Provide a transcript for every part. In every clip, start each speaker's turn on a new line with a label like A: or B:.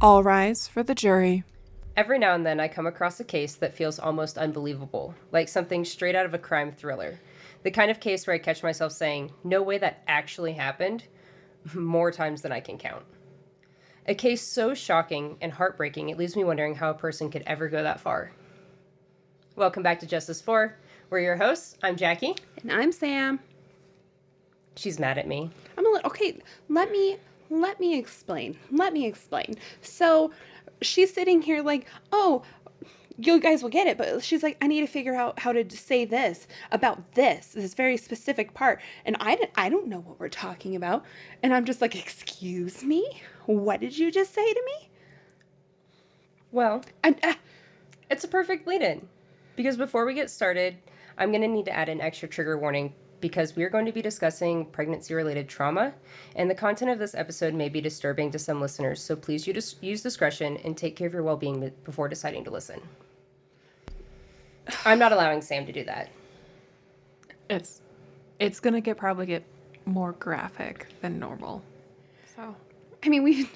A: All rise for the jury.
B: Every now and then I come across a case that feels almost unbelievable, like something straight out of a crime thriller. The kind of case where I catch myself saying, no way that actually happened, more times than I can count. A case so shocking and heartbreaking, it leaves me wondering how a person could ever go that far. Welcome back to Justice 4. We're your hosts. I'm Jackie.
C: And I'm Sam.
B: She's mad at me.
C: I'm a little okay. Let me explain. So she's sitting here like, oh, you guys will get it, but she's like, I need to figure out how to say this about this very specific part, and I don't know what we're talking about, and I'm just like, excuse me, what did you just say to me?
B: Well, it's a perfect lead-in, because before we get started, I'm going to need to add an extra trigger warning because we are going to be discussing pregnancy-related trauma, and the content of this episode may be disturbing to some listeners, so please use discretion and take care of your well-being before deciding to listen. I'm not allowing Sam to do that.
A: It's gonna probably get more graphic than normal. So,
C: I mean,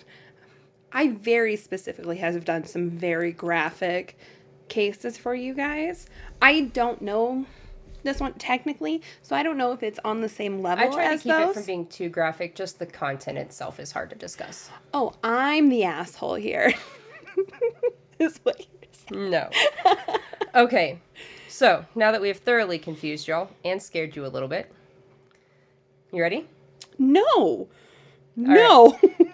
C: I very specifically have done some very graphic cases for you guys. I don't know this one technically, so I don't know if it's on the same level as those.
B: I try to keep it from being too graphic, just the content itself is hard to discuss.
C: Oh, I'm the asshole here. Is what you're saying.
B: No. Okay, so now that we have thoroughly confused y'all and scared you a little bit, you ready?
C: No. No.
B: Right.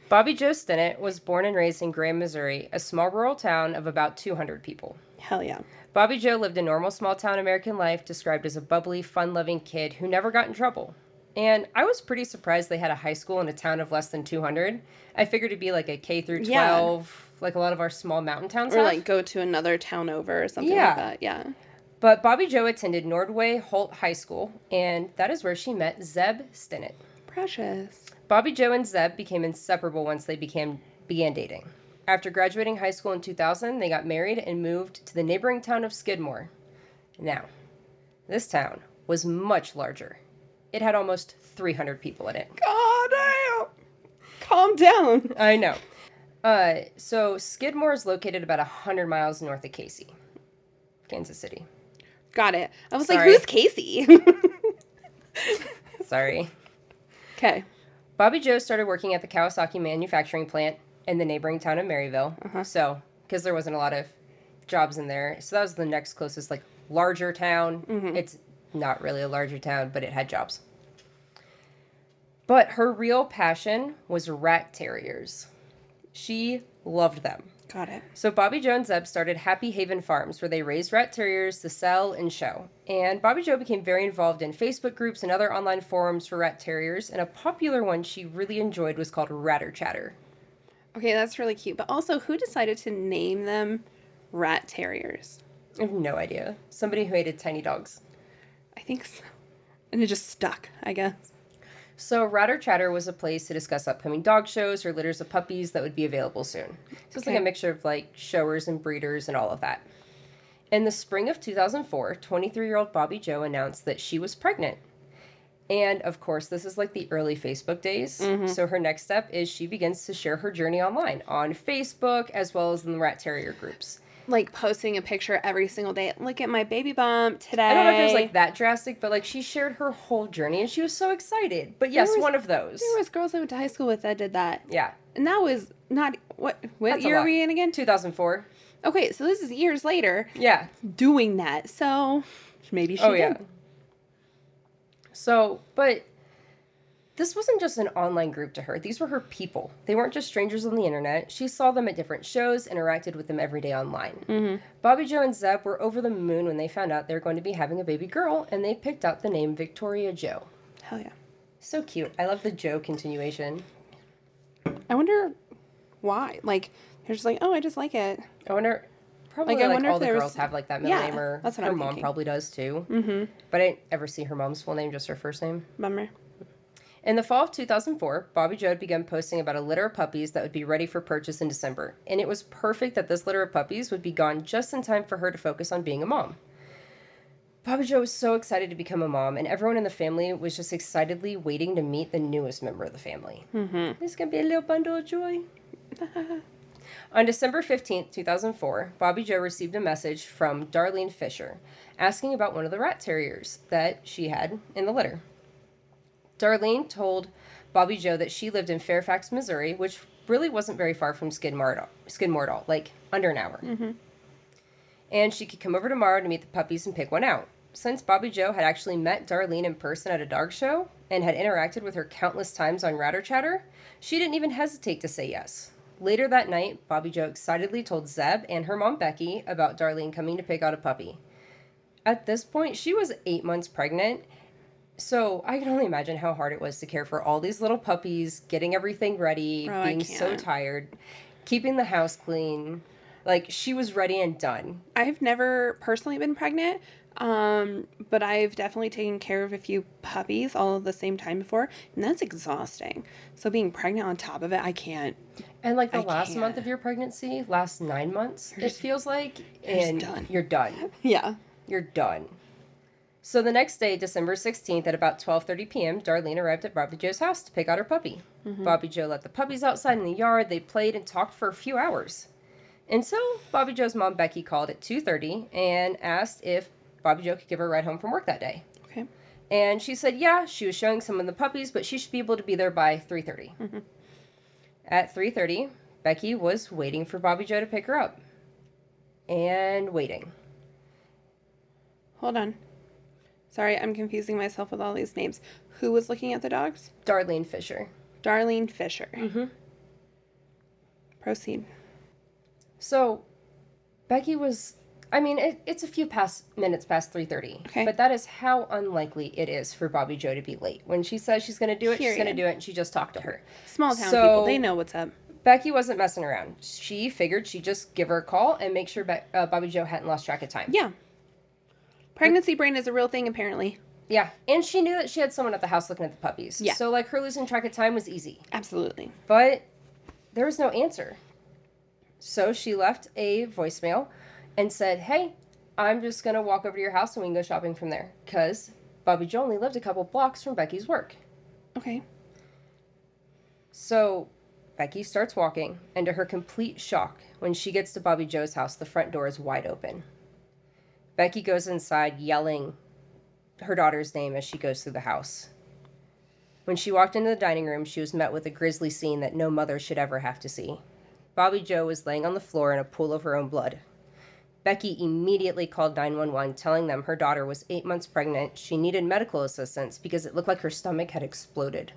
B: Bobbi Jo Stinnett was born and raised in Graham, Missouri, a small rural town of about 200 people.
C: Hell yeah.
B: Bobbi Jo lived a normal small-town American life described as a bubbly, fun-loving kid who never got in trouble. And I was pretty surprised they had a high school in a town of less than 200. I figured it'd be like a K through 12, like a lot of our small mountain towns
C: Or
B: have.
C: like go to another town over or something like that. Yeah.
B: But Bobbi Jo attended Nordway Holt High School, and that is where she met Zeb Stinnett.
C: Precious.
B: Bobbi Jo and Zeb became inseparable once they began dating. After graduating high school in 2000, they got married and moved to the neighboring town of Skidmore. Now, this town was much larger. It had almost 300 people in it.
C: God damn! Calm down.
B: I know. So Skidmore is located about 100 miles north of Casey, Kansas City.
C: Got it. I was
B: Sorry.
C: like, who's Casey?
B: Sorry.
C: Okay.
B: Bobbi Jo started working at the Kawasaki manufacturing plant in the neighboring town of Maryville. So, because there wasn't a lot of jobs in there. So that was the next closest, like, larger town. Mm-hmm. It's not really a larger town, but it had jobs. But her real passion was rat terriers. She loved them.
C: Got it.
B: So Bobbi Jo and Zeb started Happy Haven Farms, where they raised rat terriers to sell and show. And Bobbi Jo became very involved in Facebook groups and other online forums for rat terriers, and a popular one she really enjoyed was called Ratter Chatter.
C: Okay, that's really cute. But also, who decided to name them rat terriers?
B: I have no idea. Somebody who hated tiny dogs.
C: I think so. And it just stuck, I guess.
B: So Ratter Chatter was a place to discuss upcoming dog shows or litters of puppies that would be available soon. So it's like a mixture of like showers and breeders and all of that. In the spring of 2004, 23-year-old Bobbi Jo announced that she was pregnant. And of course, this is like the early Facebook days. Mm-hmm. So her next step is she begins to share her journey online on Facebook as well as in the rat terrier groups.
C: Like posting a picture every single day. Look at my baby bump today.
B: I don't know if it was like that drastic, but like she shared her whole journey and she was so excited. But yes, one of those.
C: There was girls I went to high school with that did that.
B: Yeah.
C: And that was not, what year are we in again?
B: 2004.
C: Okay, so this is years later.
B: Yeah.
C: Doing that. So maybe she did.
B: Yeah. So, but this wasn't just an online group to her. These were her people. They weren't just strangers on the internet. She saw them at different shows, interacted with them every day online. Mm-hmm. Bobbi Jo and Zeb were over the moon when they found out they were going to be having a baby girl, and they picked out the name Victoria Jo.
C: Hell yeah.
B: So cute. I love the Jo continuation.
C: I wonder why. Like, they're just like, oh, I just like it.
B: I wonder... Probably like all the girls have like that middle name, or
C: that's what
B: her
C: I'm
B: mom
C: thinking.
B: probably does too.
C: Mm-hmm.
B: But I didn't ever see her mom's full name, just her first name.
C: Bummer.
B: In the fall of 2004, Bobbi Jo had begun posting about a litter of puppies that would be ready for purchase in December, and it was perfect that this litter of puppies would be gone just in time for her to focus on being a mom. Bobbi Jo was so excited to become a mom, and everyone in the family was just excitedly waiting to meet the newest member of the family. Mm-hmm. This is going to be a little bundle of joy. On December 15th, 2004, Bobbi Jo received a message from Darlene Fisher asking about one of the rat terriers that she had in the litter. Darlene told Bobbi Jo that she lived in Fairfax, Missouri, which really wasn't very far from Skidmore at all, like under an hour.
C: Mm-hmm.
B: And she could come over tomorrow to meet the puppies and pick one out. Since Bobbi Jo had actually met Darlene in person at a dog show and had interacted with her countless times on Ratter Chatter, she didn't even hesitate to say yes. Later that night, Bobbi Jo excitedly told Zeb and her mom Becky about Darlene coming to pick out a puppy. At this point, she was 8 months pregnant, so I can only imagine how hard it was to care for all these little puppies, getting everything ready, being so tired, keeping the house clean. Like, she was ready and done.
C: I've never personally been pregnant, but I've definitely taken care of a few puppies all at the same time before, and that's exhausting. So being pregnant on top of it, I can't.
B: And like the last month of your pregnancy, last 9 months, it feels like, and you're done.
C: Yeah.
B: You're done. So the next day, December 16th at about 12:30 p.m., Darlene arrived at Bobbi Jo's house to pick out her puppy. Mm-hmm. Bobbi Jo let the puppies outside in the yard. They played and talked for a few hours. Until Bobbi Jo's mom, Becky, called at 2:30 and asked if Bobbi Jo could give her a ride home from work that day.
C: Okay.
B: And she said, yeah, she was showing some of the puppies, but she should be able to be there by 3:30. Mm-hmm. At 3:30, Becky was waiting for Bobbi Jo to pick her up. And waiting.
C: Hold on. Sorry, I'm confusing myself with all these names. Who was looking at the dogs?
B: Darlene Fisher.
C: Darlene Fisher.
B: Mm-hmm.
C: Proceed.
B: So, Becky was, I mean, it's a few minutes past 3:30.
C: Okay.
B: But that is how unlikely it is for Bobbi Jo to be late. When she says she's going to do it, she's going to do it, and she just talked to her.
C: Small town people, they know what's up.
B: Becky wasn't messing around. She figured she'd just give her a call and make sure Bobbi Jo hadn't lost track of time.
C: Yeah. Pregnancy brain is a real thing, apparently.
B: Yeah, and she knew that she had someone at the house looking at the puppies.
C: Yeah.
B: So, like, her losing track of time was easy.
C: Absolutely.
B: But there was no answer. So she left a voicemail and said, hey, I'm just going to walk over to your house and we can go shopping from there. Because Bobbi Jo only lived a couple blocks from Becky's work.
C: Okay.
B: So Becky starts walking, and to her complete shock, when she gets to Bobbi Jo's house, the front door is wide open. Becky goes inside yelling her daughter's name as she goes through the house. When she walked into the dining room, she was met with a grisly scene that no mother should ever have to see. Bobbi Jo was laying on the floor in a pool of her own blood. Becky immediately called 911, telling them her daughter was 8 months pregnant. She needed medical assistance because it looked like her stomach had exploded.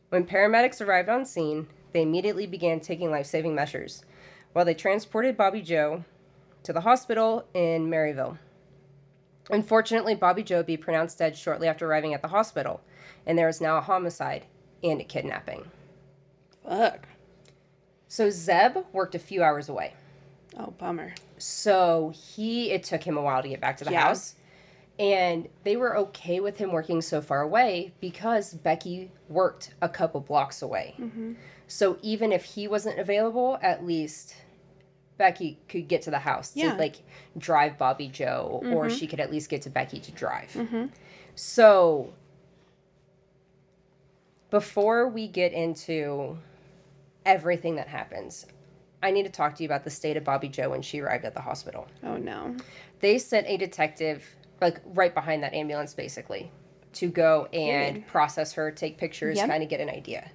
B: When paramedics arrived on scene, they immediately began taking life-saving measures while they transported Bobbi Jo to the hospital in Maryville. Unfortunately, Bobbi Jo would be pronounced dead shortly after arriving at the hospital, and there is now a homicide and a kidnapping.
C: Fuck.
B: So Zeb worked a few hours away.
C: Oh, bummer.
B: So it took him a while to get back to the house. And they were okay with him working so far away because Becky worked a couple blocks away. Mm-hmm. So even if he wasn't available, at least Becky could get to the house to, like, drive Bobbi Jo, or she could at least get to Becky to drive. Mm-hmm. So before we get into everything that happens, I need to talk to you about the state of Bobbi Jo when she arrived at the hospital.
C: Oh, no.
B: They sent a detective, like, right behind that ambulance, basically, to go and process her, take pictures, kind of get an idea.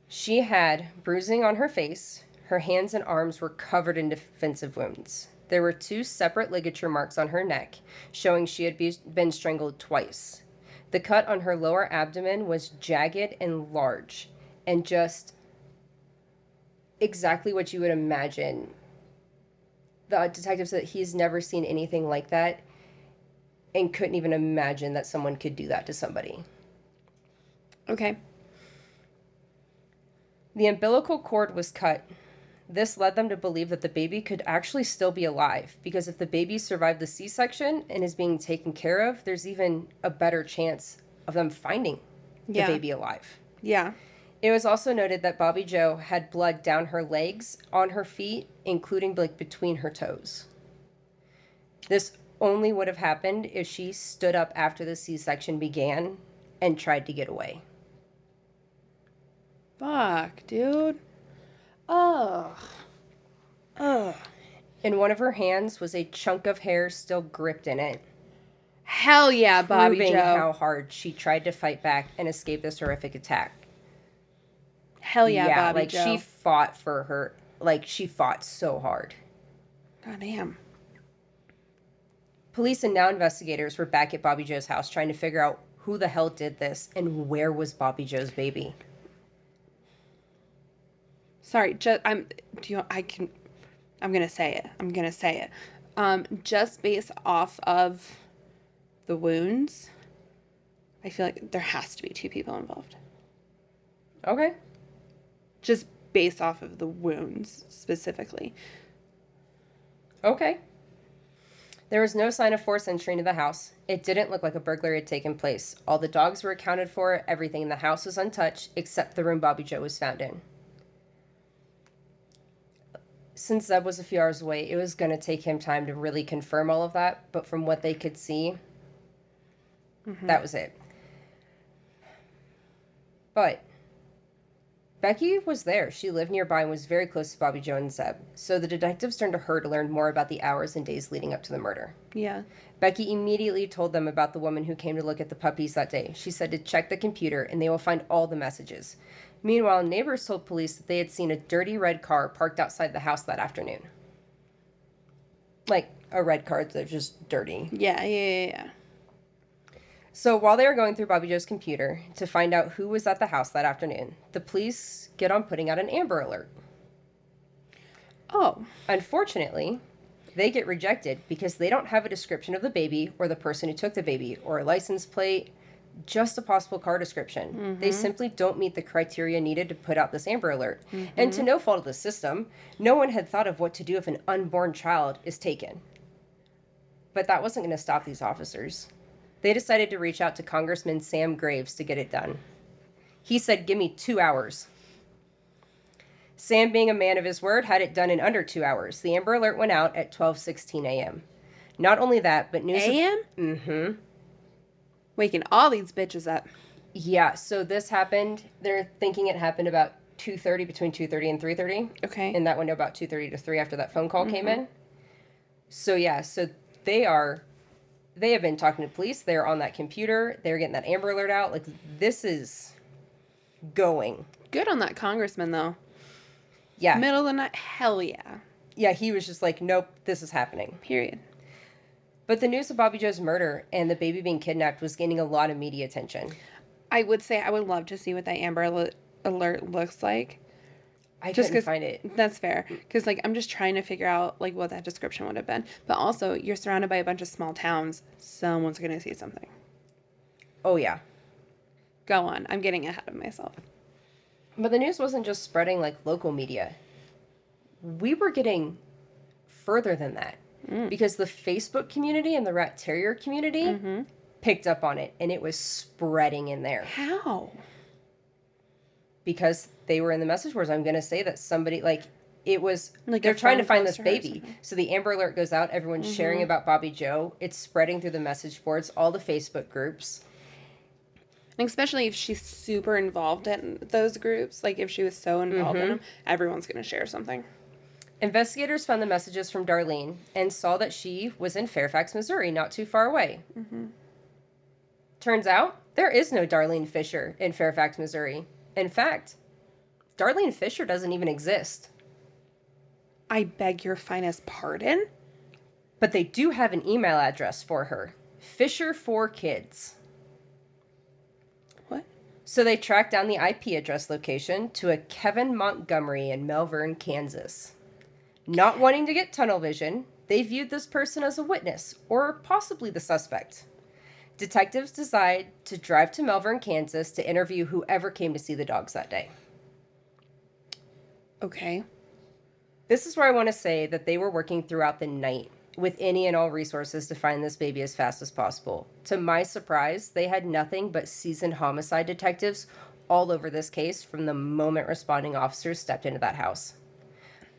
B: She had bruising on her face. Her hands and arms were covered in defensive wounds. There were 2 separate ligature marks on her neck, showing she had been strangled twice. The cut on her lower abdomen was jagged and large, and just exactly what you would imagine. The detective said he's never seen anything like that and couldn't even imagine that someone could do that to somebody.
C: Okay.
B: The umbilical cord was cut. This led them to believe that the baby could actually still be alive, because if the baby survived the C-section and is being taken care of, there's even a better chance of them finding the baby alive.
C: Yeah.
B: It was also noted that Bobbi Jo had blood down her legs, on her feet, including, like, between her toes. This only would have happened if she stood up after the C-section began and tried to get away.
C: Fuck, dude. Ugh. Ugh.
B: In one of her hands was a chunk of hair still gripped in it,
C: Hell yeah, Bobbi
B: proving
C: Jo.
B: how hard she tried to fight back and escape this horrific attack.
C: Hell yeah,
B: Yeah,
C: Bobbi
B: like
C: Jo.
B: she fought for her. Like she fought so hard.
C: God damn.
B: Police and now investigators were back at Bobbi Jo's house trying to figure out who the hell did this and where was Bobbi Jo's baby.
C: Sorry, I'm gonna say it. I'm gonna say it. Just based off of the wounds, I feel like there has to be two people involved.
B: Okay.
C: Just based off of the wounds specifically.
B: Okay. There was no sign of forced entry into the house. It didn't look like a burglary had taken place. All the dogs were accounted for. Everything in the house was untouched, except the room Bobbi Jo was found in. Since Zeb was a few hours away, it was going to take him time to really confirm all of that. But from what they could see, that was it. But Becky was there. She lived nearby and was very close to Bobbi Jo and Zeb. So the detectives turned to her to learn more about the hours and days leading up to the murder.
C: Yeah.
B: Becky immediately told them about the woman who came to look at the puppies that day. She said to check the computer and they will find all the messages. Meanwhile, neighbors told police that they had seen a dirty red car parked outside the house that afternoon. Like a red car that's just dirty.
C: Yeah.
B: So while they were going through Bobbi Jo's computer to find out who was at the house that afternoon, the police get on putting out an Amber Alert.
C: Oh.
B: Unfortunately, they get rejected because they don't have a description of the baby or the person who took the baby or a license plate, just a possible car description.
C: Mm-hmm.
B: They simply don't meet the criteria needed to put out this Amber Alert. And to no fault of the system, no one had thought of what to do if an unborn child is taken. But that wasn't going to stop these officers. They decided to reach out to Congressman Sam Graves to get it done. He said, "Give me 2 hours." Sam, being a man of his word, had it done in under 2 hours. The Amber Alert went out at 12:16 a.m. Not only that, but news...
C: A.M.?
B: Mm-hmm.
C: Waking all these bitches up.
B: Yeah, so this happened, they're thinking it happened about 2:30, between 2:30 and 3:30.
C: Okay.
B: In that window, about 2:30 to 3 after that phone call came in. So yeah, so they have been talking to police. They're on that computer. They're getting that Amber Alert out. Like, this is going.
C: Good on that congressman, though.
B: Yeah.
C: Middle of the night. Hell yeah.
B: Yeah, he was just like, nope, this is happening.
C: Period.
B: But the news of Bobbi Jo's murder and the baby being kidnapped was gaining a lot of media attention.
C: I would say I would love to see what that Amber Alert looks like.
B: I
C: Just
B: couldn't find it.
C: That's fair. Because, like, I'm just trying to figure out, like, what that description would have been. But also, you're surrounded by a bunch of small towns. Someone's going to see something.
B: Oh, yeah.
C: Go on. I'm getting ahead of myself.
B: But the news wasn't just spreading like local media. We were getting further than that. Because the Facebook community and the rat terrier community picked up on it. And it was spreading in there.
C: How?
B: Because they were in the message boards. I'm going to say that somebody, like, it was,
C: Like
B: they're
C: a
B: trying to
C: friend
B: find this
C: close to her or
B: baby.
C: something.
B: So the Amber Alert goes out. Everyone's sharing about Bobbi Jo. It's spreading through the message boards, all the Facebook groups.
C: And especially if she's super involved in those groups. Like, if she was so involved in them, everyone's going to share something.
B: Investigators found the messages from Darlene and saw that she was in Fairfax, Missouri, not too far away. Turns out, there is no Darlene Fisher in Fairfax, Missouri. In fact, Darlene Fisher doesn't even exist.
C: I beg your finest pardon?
B: But they do have an email address for her. Fisher4Kids.
C: What?
B: So they tracked down the IP address location to a Kevin Montgomery in Melbourne, Kansas. Not wanting to get tunnel vision, they viewed this person as a witness, or possibly the suspect. Detectives decide to drive to Melbourne, Kansas to interview whoever came to see the dogs that day.
C: Okay.
B: This is where I want to say that they were working throughout the night with any and all resources to find this baby as fast as possible. To my surprise, they had nothing but seasoned homicide detectives all over this case from the moment responding officers stepped into that house.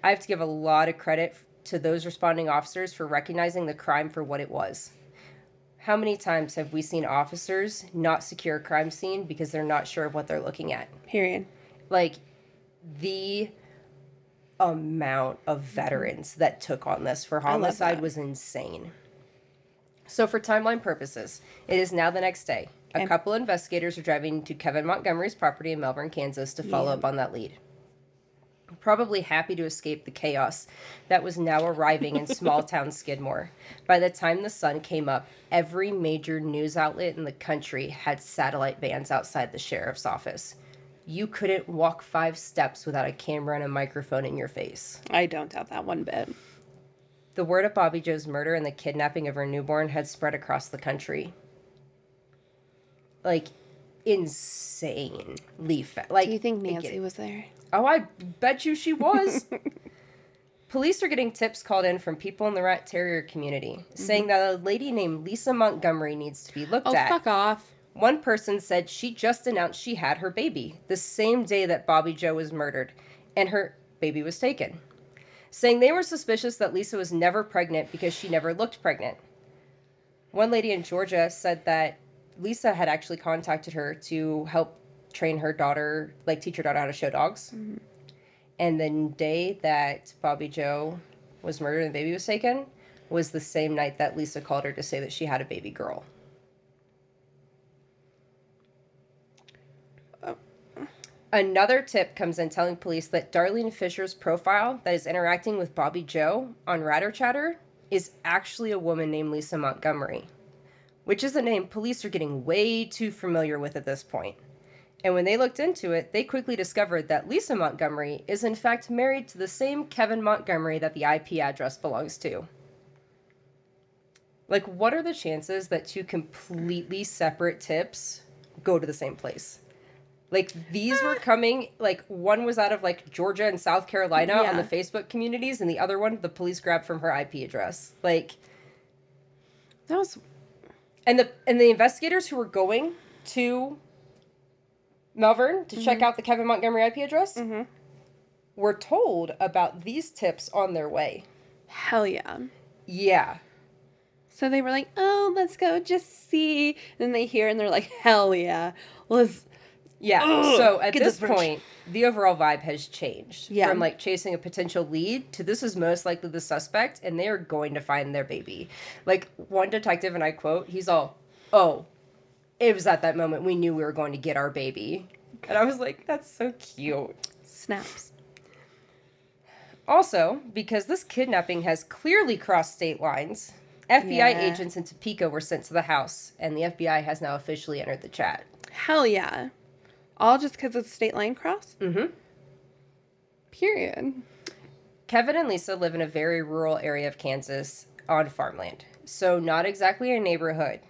B: I have to give a lot of credit to those responding officers for recognizing the crime for what it was. How many times have we seen officers not secure a crime scene because they're not sure of what they're looking at?
C: Period.
B: Like, the amount of veterans that took on this for
C: love
B: homicide
C: that.
B: was insane. So for timeline purposes, it is now the next day. A
C: Okay.
B: couple investigators are driving to Kevin Montgomery's property in Melbourne, Kansas to follow
C: Yeah.
B: up on that lead. Probably happy to escape the chaos that was now arriving in small town Skidmore. By the time the sun came up, every major news outlet in the country had satellite vans outside the sheriff's office. You couldn't walk 5 steps without a camera and a microphone in your face.
C: I don't doubt that one bit.
B: The word of Bobbi Jo's murder and the kidnapping of her newborn had spread across the country. Like, insane. Like,
C: Do you think Nancy was there?
B: Oh, I bet you she was. Police are getting tips called in from people in the rat terrier community, saying that a lady named Lisa Montgomery needs to be looked
C: Oh,
B: at.
C: fuck off.
B: One person said she just announced she had her baby the same day that Bobbi Jo was murdered, and her baby was taken, saying they were suspicious that Lisa was never pregnant because she never looked pregnant. One lady in Georgia said that Lisa had actually contacted her to help train her daughter, like teach her daughter how to show dogs. Mm-hmm. And the day that Bobbi Jo was murdered and the baby was taken was the same night that Lisa called her to say that she had a baby girl. Another tip comes in telling police that Darlene Fisher's profile that is interacting with Bobbi Jo on Ratter Chatter is actually a woman named Lisa Montgomery, which is a name police are getting way too familiar with at this point. And when they looked into it, they quickly discovered that Lisa Montgomery is in fact married to the same Kevin Montgomery that the IP address belongs to. Like, what are the chances that 2 completely separate tips go to the same place? Like, these were coming, like, one was out of, like, Georgia and South Carolina on the Facebook communities, and the other one, the police grabbed from her IP address. Like,
C: that was...
B: And the investigators who were going to Melbourne to check out the Kevin Montgomery IP address were told about these tips on their way.
C: Hell yeah.
B: Yeah.
C: So they were like, oh, let's go just see. And then they hear and they're like, hell yeah. Let's...
B: Yeah, so at this
C: French.
B: point, the overall vibe has changed.
C: Yeah.
B: From, like, chasing a potential lead to this is most likely the suspect, and they are going to find their baby. Like, one detective, and I quote, he's all, oh, it was at that moment we knew we were going to get our baby. And I was like, that's so cute.
C: Snaps.
B: Also, because this kidnapping has clearly crossed state lines, FBI agents in Topeka were sent to the house, and the FBI has now officially entered the chat.
C: Hell yeah. All just because it's state line cross?
B: Mm-hmm.
C: Period.
B: Kevin and Lisa live in a very rural area of Kansas on farmland. So not exactly a neighborhood.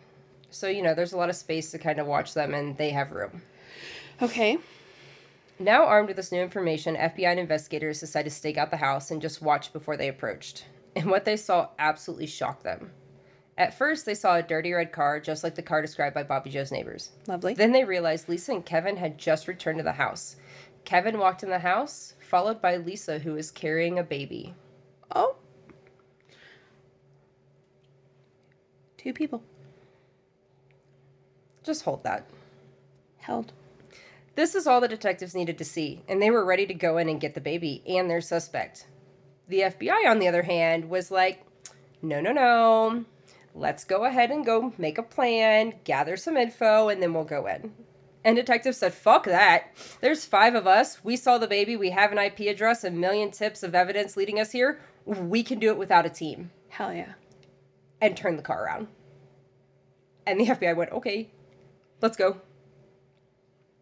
B: So, you know, there's a lot of space to kind of watch them, and they have room.
C: Okay.
B: Now armed with this new information, FBI and investigators decided to stake out the house and just watch before they approached. And what they saw absolutely shocked them. At first, they saw a dirty red car, just like the car described by Bobbi Jo's neighbors.
C: Lovely.
B: Then they realized Lisa and Kevin had just returned to the house. Kevin walked in the house, followed by Lisa, who was carrying a baby.
C: Oh. 2 people.
B: Just hold that.
C: Held.
B: This is all the detectives needed to see, and they were ready to go in and get the baby and their suspect. The FBI, on the other hand, was like, no. Let's go ahead and go make a plan, gather some info, and then we'll go in. And detectives said, fuck that. There's 5 of us. We saw the baby. We have an IP address, a million tips of evidence leading us here. We can do it without a team.
C: Hell yeah.
B: And turn the car around. And the FBI went, okay, let's go.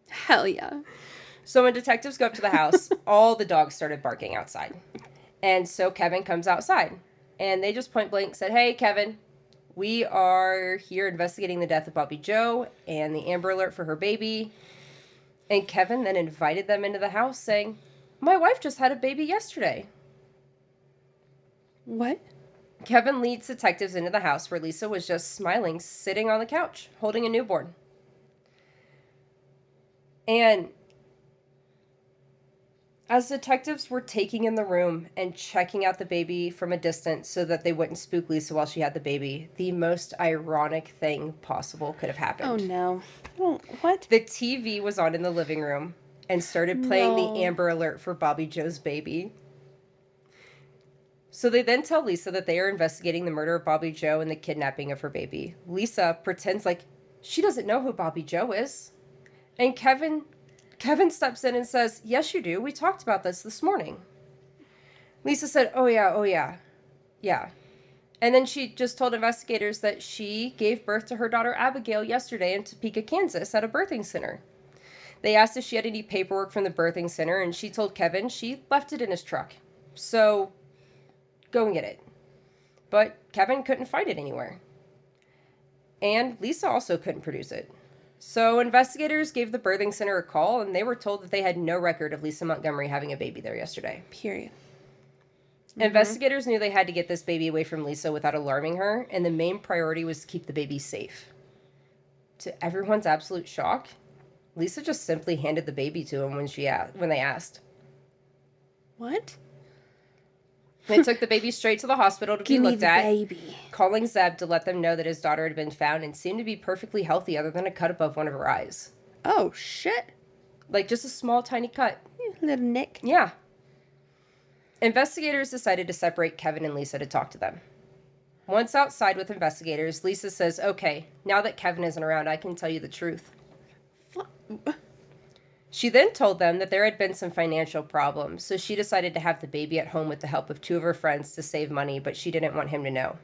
C: Hell yeah.
B: So when detectives go up to the house, all the dogs started barking outside. And so Kevin comes outside. And they just point blank said, hey, Kevin, we are here investigating the death of Bobbi Jo and the Amber Alert for her baby. And Kevin then invited them into the house saying, my wife just had a baby yesterday.
C: What?
B: Kevin leads detectives into the house where Lisa was just smiling, sitting on the couch, holding a newborn. And as detectives were taking in the room and checking out the baby from a distance so that they wouldn't spook Lisa while she had the baby, the most ironic thing possible could have happened.
C: Oh no. Oh, what?
B: The TV was on in the living room, and started playing the
C: No.
B: Amber Alert for Bobbi Jo's baby. So they then tell Lisa that they are investigating the murder of Bobbi Jo and the kidnapping of her baby. Lisa pretends like she doesn't know who Bobbi Jo is. And Kevin steps in and says, "Yes, you do. We talked about this morning." Lisa said, "Oh, yeah. Yeah." And then she just told investigators that she gave birth to her daughter Abigail yesterday in Topeka, Kansas at a birthing center. They asked if she had any paperwork from the birthing center, and she told Kevin she left it in his truck. So, go and get it. But Kevin couldn't find it anywhere. And Lisa also couldn't produce it. So, investigators gave the birthing center a call, and they were told that they had no record of Lisa Montgomery having a baby there yesterday.
C: Period.
B: Investigators knew they had to get this baby away from Lisa without alarming her, and the main priority was to keep the baby safe. To everyone's absolute shock, Lisa just simply handed the baby to him when they asked.
C: What?
B: They took the baby straight to the hospital to be looked at,
C: baby.
B: calling Zeb to let them know that his daughter had been found and seemed to be perfectly healthy other than a cut above one of her eyes.
C: Oh, shit.
B: Like just a small, tiny cut.
C: Little Nick.
B: Yeah. Investigators decided to separate Kevin and Lisa to talk to them. Once outside with investigators, Lisa says, "Okay, now that Kevin isn't around, I can tell you the truth." She then told them that there had been some financial problems, so she decided to have the baby at home with the help of two of her friends to save money, but she didn't want him to know.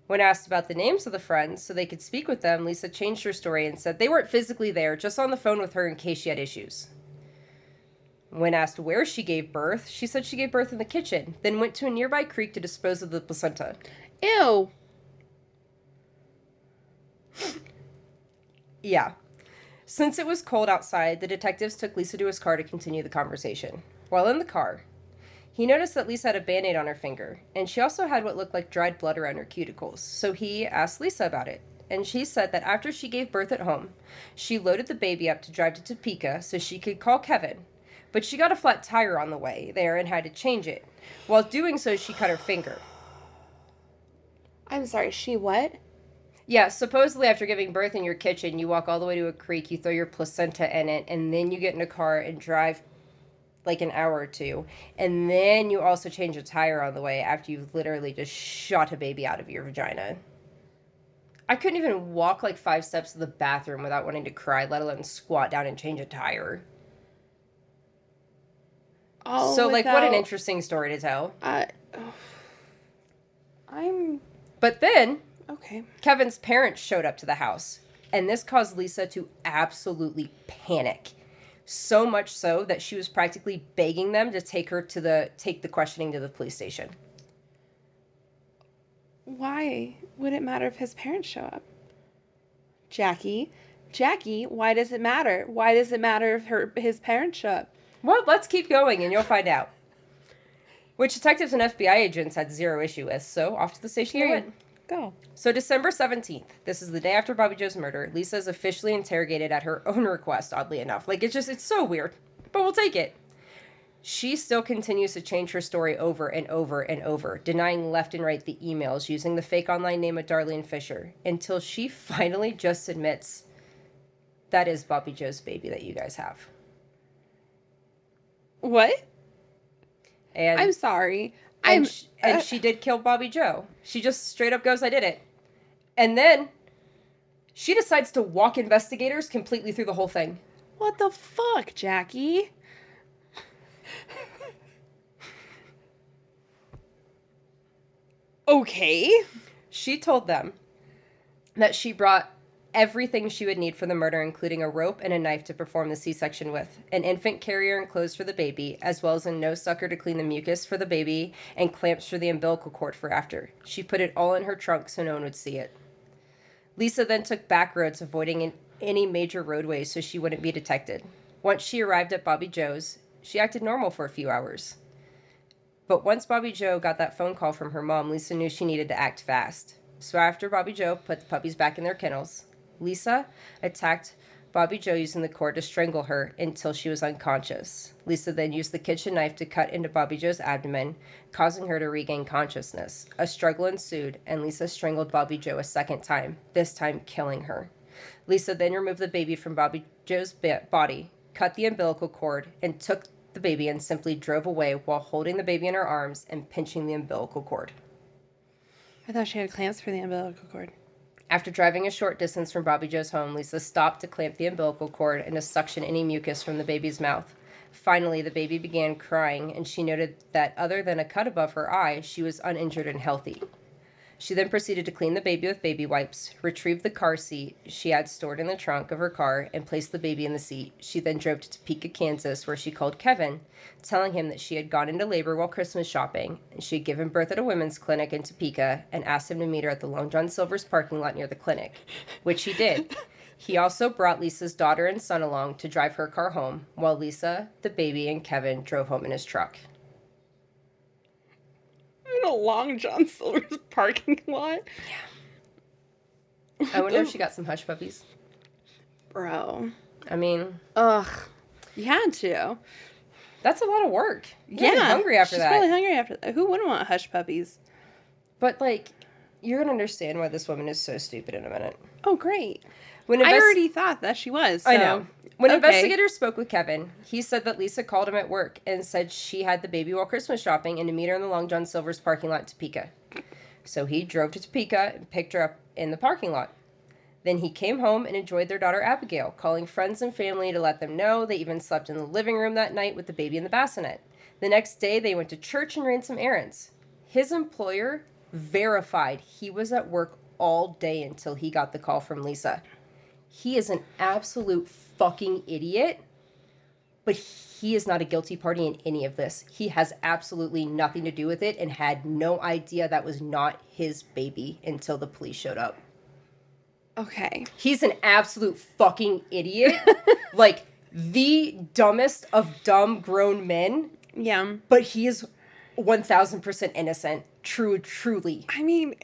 B: When asked about the names of the friends so they could speak with them, Lisa changed her story and said they weren't physically there, just on the phone with her in case she had issues. When asked where she gave birth, she said she gave birth in the kitchen, then went to a nearby creek to dispose of the placenta.
C: Ew.
B: Yeah. Since it was cold outside, the detectives took Lisa to his car to continue the conversation. While in the car, he noticed that Lisa had a Band-Aid on her finger, and she also had what looked like dried blood around her cuticles, so he asked Lisa about it. And she said that after she gave birth at home, she loaded the baby up to drive to Topeka so she could call Kevin, but she got a flat tire on the way there and had to change it. While doing so, she cut her finger.
C: I'm sorry, she what?
B: Yeah, supposedly after giving birth in your kitchen, you walk all the way to a creek, you throw your placenta in it, and then you get in a car and drive like an hour or two. And then you also change a tire on the way after you've literally just shot a baby out of your vagina. I couldn't even walk like 5 steps to the bathroom without wanting to cry, let alone squat down and change a tire.
C: Oh,
B: So, like, what an interesting story to tell.
C: I'm...
B: But then,
C: Okay.
B: Kevin's parents showed up to the house, and this caused Lisa to absolutely panic. So much so that she was practically begging them to take the questioning to the police station.
C: Why would it matter if his parents show up? Jackie, why does it matter? Why does it matter if his parents show up?
B: Well, let's keep going and you'll find out. Which detectives and FBI agents had zero issue with, so off to the station they went.
C: Go.
B: So December 17th, this is the day after Bobbi Jo's murder, Lisa is officially interrogated at her own request, oddly enough. Like, it's so weird, but we'll take it. She still continues to change her story over and over and over, denying left and right the emails, using the fake online name of Darlene Fisher, until she finally just admits that is Bobbi Jo's baby that you guys have.
C: What?
B: And
C: I'm sorry.
B: And she did kill Bobbi Jo. She just straight up goes, "I did it." And then she decides to walk investigators completely through the whole thing.
C: What the fuck, Jackie? Okay.
B: She told them that she brought everything she would need for the murder, including a rope and a knife to perform the C-section with, an infant carrier and clothes for the baby, as well as a nose sucker to clean the mucus for the baby, and clamps for the umbilical cord for after. She put it all in her trunk so no one would see it. Lisa then took back roads, avoiding any major roadways so she wouldn't be detected. Once she arrived at Bobbi Jo's, she acted normal for a few hours. But once Bobbi Jo got that phone call from her mom, Lisa knew she needed to act fast. So after Bobbi Jo put the puppies back in their kennels, Lisa attacked Bobbi Jo using the cord to strangle her until she was unconscious. Lisa then used the kitchen knife to cut into Bobbi Jo's abdomen, causing her to regain consciousness. A struggle ensued, and Lisa strangled Bobbi Jo a second time, this time killing her. Lisa then removed the baby from Bobbi Jo's body, cut the umbilical cord, and took the baby and simply drove away while holding the baby in her arms and pinching the umbilical cord.
C: I thought she had clamps for the umbilical cord.
B: After driving a short distance from Bobbi Jo's home, Lisa stopped to clamp the umbilical cord and to suction any mucus from the baby's mouth. Finally, the baby began crying, and she noted that other than a cut above her eye, she was uninjured and healthy. She then proceeded to clean the baby with baby wipes, retrieve the car seat she had stored in the trunk of her car, and place the baby in the seat. She then drove to Topeka, Kansas, where she called Kevin, telling him that she had gone into labor while Christmas shopping, and she had given birth at a women's clinic in Topeka, and asked him to meet her at the Long John Silver's parking lot near the clinic, which he did. He also brought Lisa's daughter and son along to drive her car home, while Lisa, the baby, and Kevin drove home in his truck.
C: In a Long John Silver's parking lot?
B: Yeah. I wonder if she got some hush puppies.
C: Bro.
B: I mean...
C: Ugh. You had to.
B: That's a lot of work.
C: You're
B: really hungry after
C: she's
B: that.
C: Probably hungry after that. Who wouldn't want hush puppies?
B: But, like, you're going to understand why this woman is so stupid in a minute.
C: Oh, great.
B: When
C: I already thought that she was. So.
B: I know. When
C: Okay.
B: investigators spoke with Kevin, he said that Lisa called him at work and said she had the baby while Christmas shopping and to meet her in the Long John Silver's parking lot in Topeka. So he drove to Topeka and picked her up in the parking lot. Then he came home and enjoyed their daughter Abigail, calling friends and family to let them know. They even slept in the living room that night with the baby in the bassinet. The next day, they went to church and ran some errands. His employer verified he was at work all day until he got the call from Lisa. He is an absolute fucking idiot, but he is not a guilty party in any of this. He has absolutely nothing to do with it and had no idea that was not his baby until the police showed up.
C: Okay.
B: He's an absolute fucking idiot. Like, the dumbest of dumb grown men.
C: Yeah.
B: But he is 1,000% innocent. Truly.
C: I mean...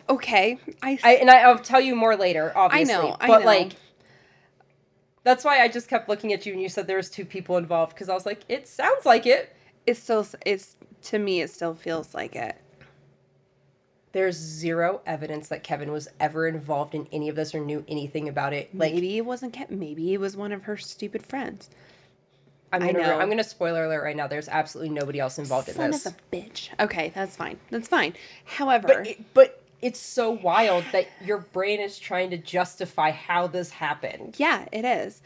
C: Okay.
B: I'll tell you more later, obviously.
C: I know.
B: But, like, that's why I just kept looking at you and you said there was 2 people involved, because I was like, it sounds like it.
C: To me, it still feels like it.
B: There's zero evidence that Kevin was ever involved in any of this or knew anything about it. Like,
C: maybe it wasn't Kevin. Maybe it was one of her stupid friends.
B: I'm gonna spoiler alert right now. There's absolutely nobody else involved in this.
C: Son of a bitch. Okay, that's fine. However,
B: but it's so wild that your brain is trying to justify how this happened.
C: Yeah, it is.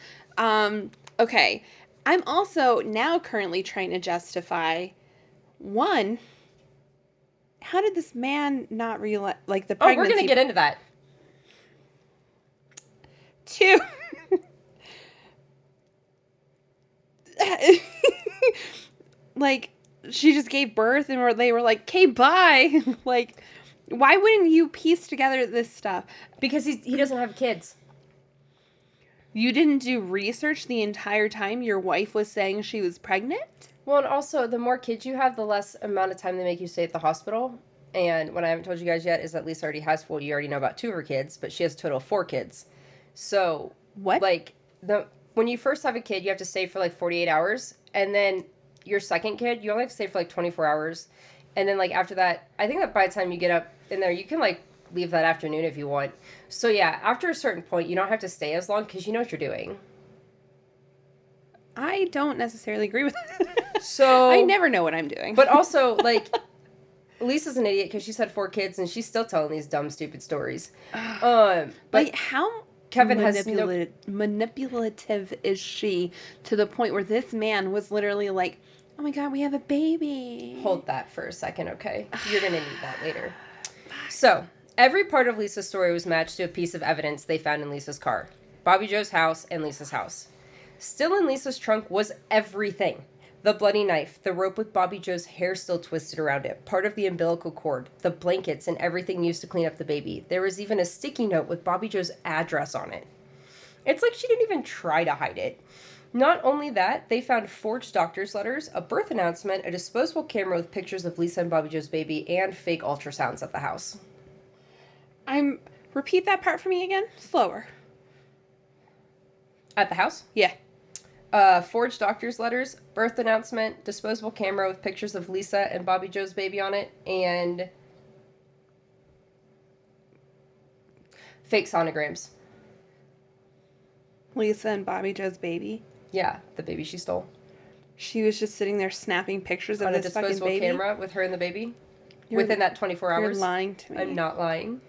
C: Okay. I'm also now currently trying to justify, one, how did this man not realize, like, the pregnancy...
B: Oh, we're gonna get into that.
C: 2, like, she just gave birth and they were like, okay, bye. Like, why wouldn't you piece together this stuff?
B: Because he doesn't have kids.
C: You didn't do research the entire time your wife was saying she was pregnant?
B: Well, and also, the more kids you have, the less amount of time they make you stay at the hospital. And what I haven't told you guys yet is that Lisa already has, well, you already know about 2 of her kids, but she has a total of 4 kids. So,
C: What?
B: Like, when you first have a kid, you have to stay for, like, 48 hours. And then your second kid, you only have to stay for, like, 24 hours. And then, like, after that, I think that by the time you get up in there, you can, like, leave that afternoon if you want. So, yeah, after a certain point, you don't have to stay as long because you know what you're doing.
C: I don't necessarily agree with that.
B: So...
C: I never know what I'm doing.
B: But also, like, Lisa's an idiot because she's had 4 kids and she's still telling these dumb, stupid stories. But
C: like, how
B: Kevin has
C: manipulative is she to the point where this man was literally like, oh my God, we have a baby.
B: Hold that for a second, okay? You're going to need that later. So, every part of Lisa's story was matched to a piece of evidence they found in Lisa's car. Bobbi Jo's house and Lisa's house. Still in Lisa's trunk was everything. The bloody knife, the rope with Bobbi Jo's hair still twisted around it, part of the umbilical cord, the blankets, and everything used to clean up the baby. There was even a sticky note with Bobbi Jo's address on it. It's like she didn't even try to hide it. Not only that, they found forged doctor's letters, a birth announcement, a disposable camera with pictures of Lisa and Bobbi Jo's baby, and fake ultrasounds at the house.
C: Repeat that part for me again? Slower.
B: At the house?
C: Yeah.
B: Forged doctor's letters, birth announcement, disposable camera with pictures of Lisa and Bobbi Jo's baby on it, and fake sonograms.
C: Lisa and Bobbi Jo's baby.
B: Yeah, the baby she stole.
C: She was just sitting there snapping pictures of
B: On a
C: this fucking
B: disposable
C: baby.
B: camera with her and the baby.
C: You're-
B: Within that 24 hours.
C: You're lying to me.
B: I'm not lying.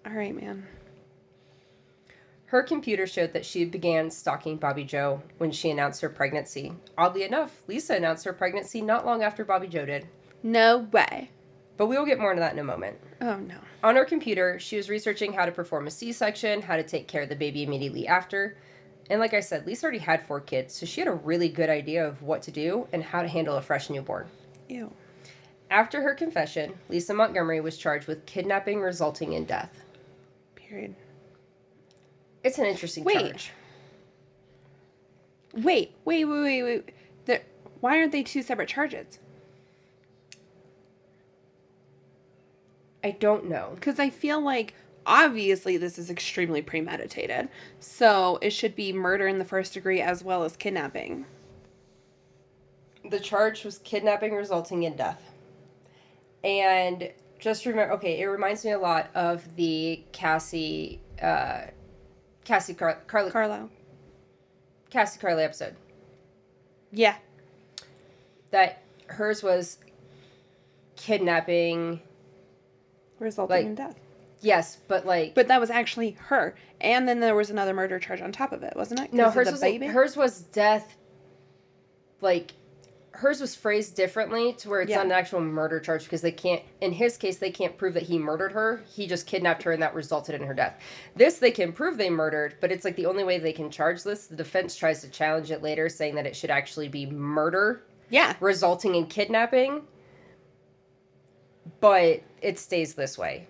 C: All right, man.
B: Her computer showed that she began stalking Bobbi Jo when she announced her pregnancy. Oddly enough, Lisa announced her pregnancy not long after Bobbi Jo did.
C: No way.
B: But we will get more into that in a moment.
C: Oh, no.
B: On her computer, she was researching how to perform a C-section, how to take care of the baby immediately after. And like I said, Lisa already had 4 kids, so she had a really good idea of what to do and how to handle a fresh newborn.
C: Ew.
B: After her confession, Lisa Montgomery was charged with kidnapping resulting in death.
C: Period.
B: It's an interesting charge.
C: Wait. Why aren't they 2 separate charges?
B: I don't know.
C: Because I feel like, obviously, this is extremely premeditated. So it should be murder in the first degree as well as kidnapping.
B: The charge was kidnapping resulting in death. And just remember, okay, it reminds me a lot of the Cassie Carly episode.
C: Yeah.
B: That hers was kidnapping.
C: Resulting in death.
B: Yes, but like.
C: But that was actually her. And then there was another murder charge on top of it, wasn't it?
B: No, hers was death. Like, hers was phrased differently to where it's not an actual murder charge because they can't, in his case, they can't prove that he murdered her. He just kidnapped her and that resulted in her death. This, they can prove they murdered, but it's like the only way they can charge this. The defense tries to challenge it later, saying that it should actually be murder.
C: Yeah.
B: Resulting in kidnapping. But it stays this way.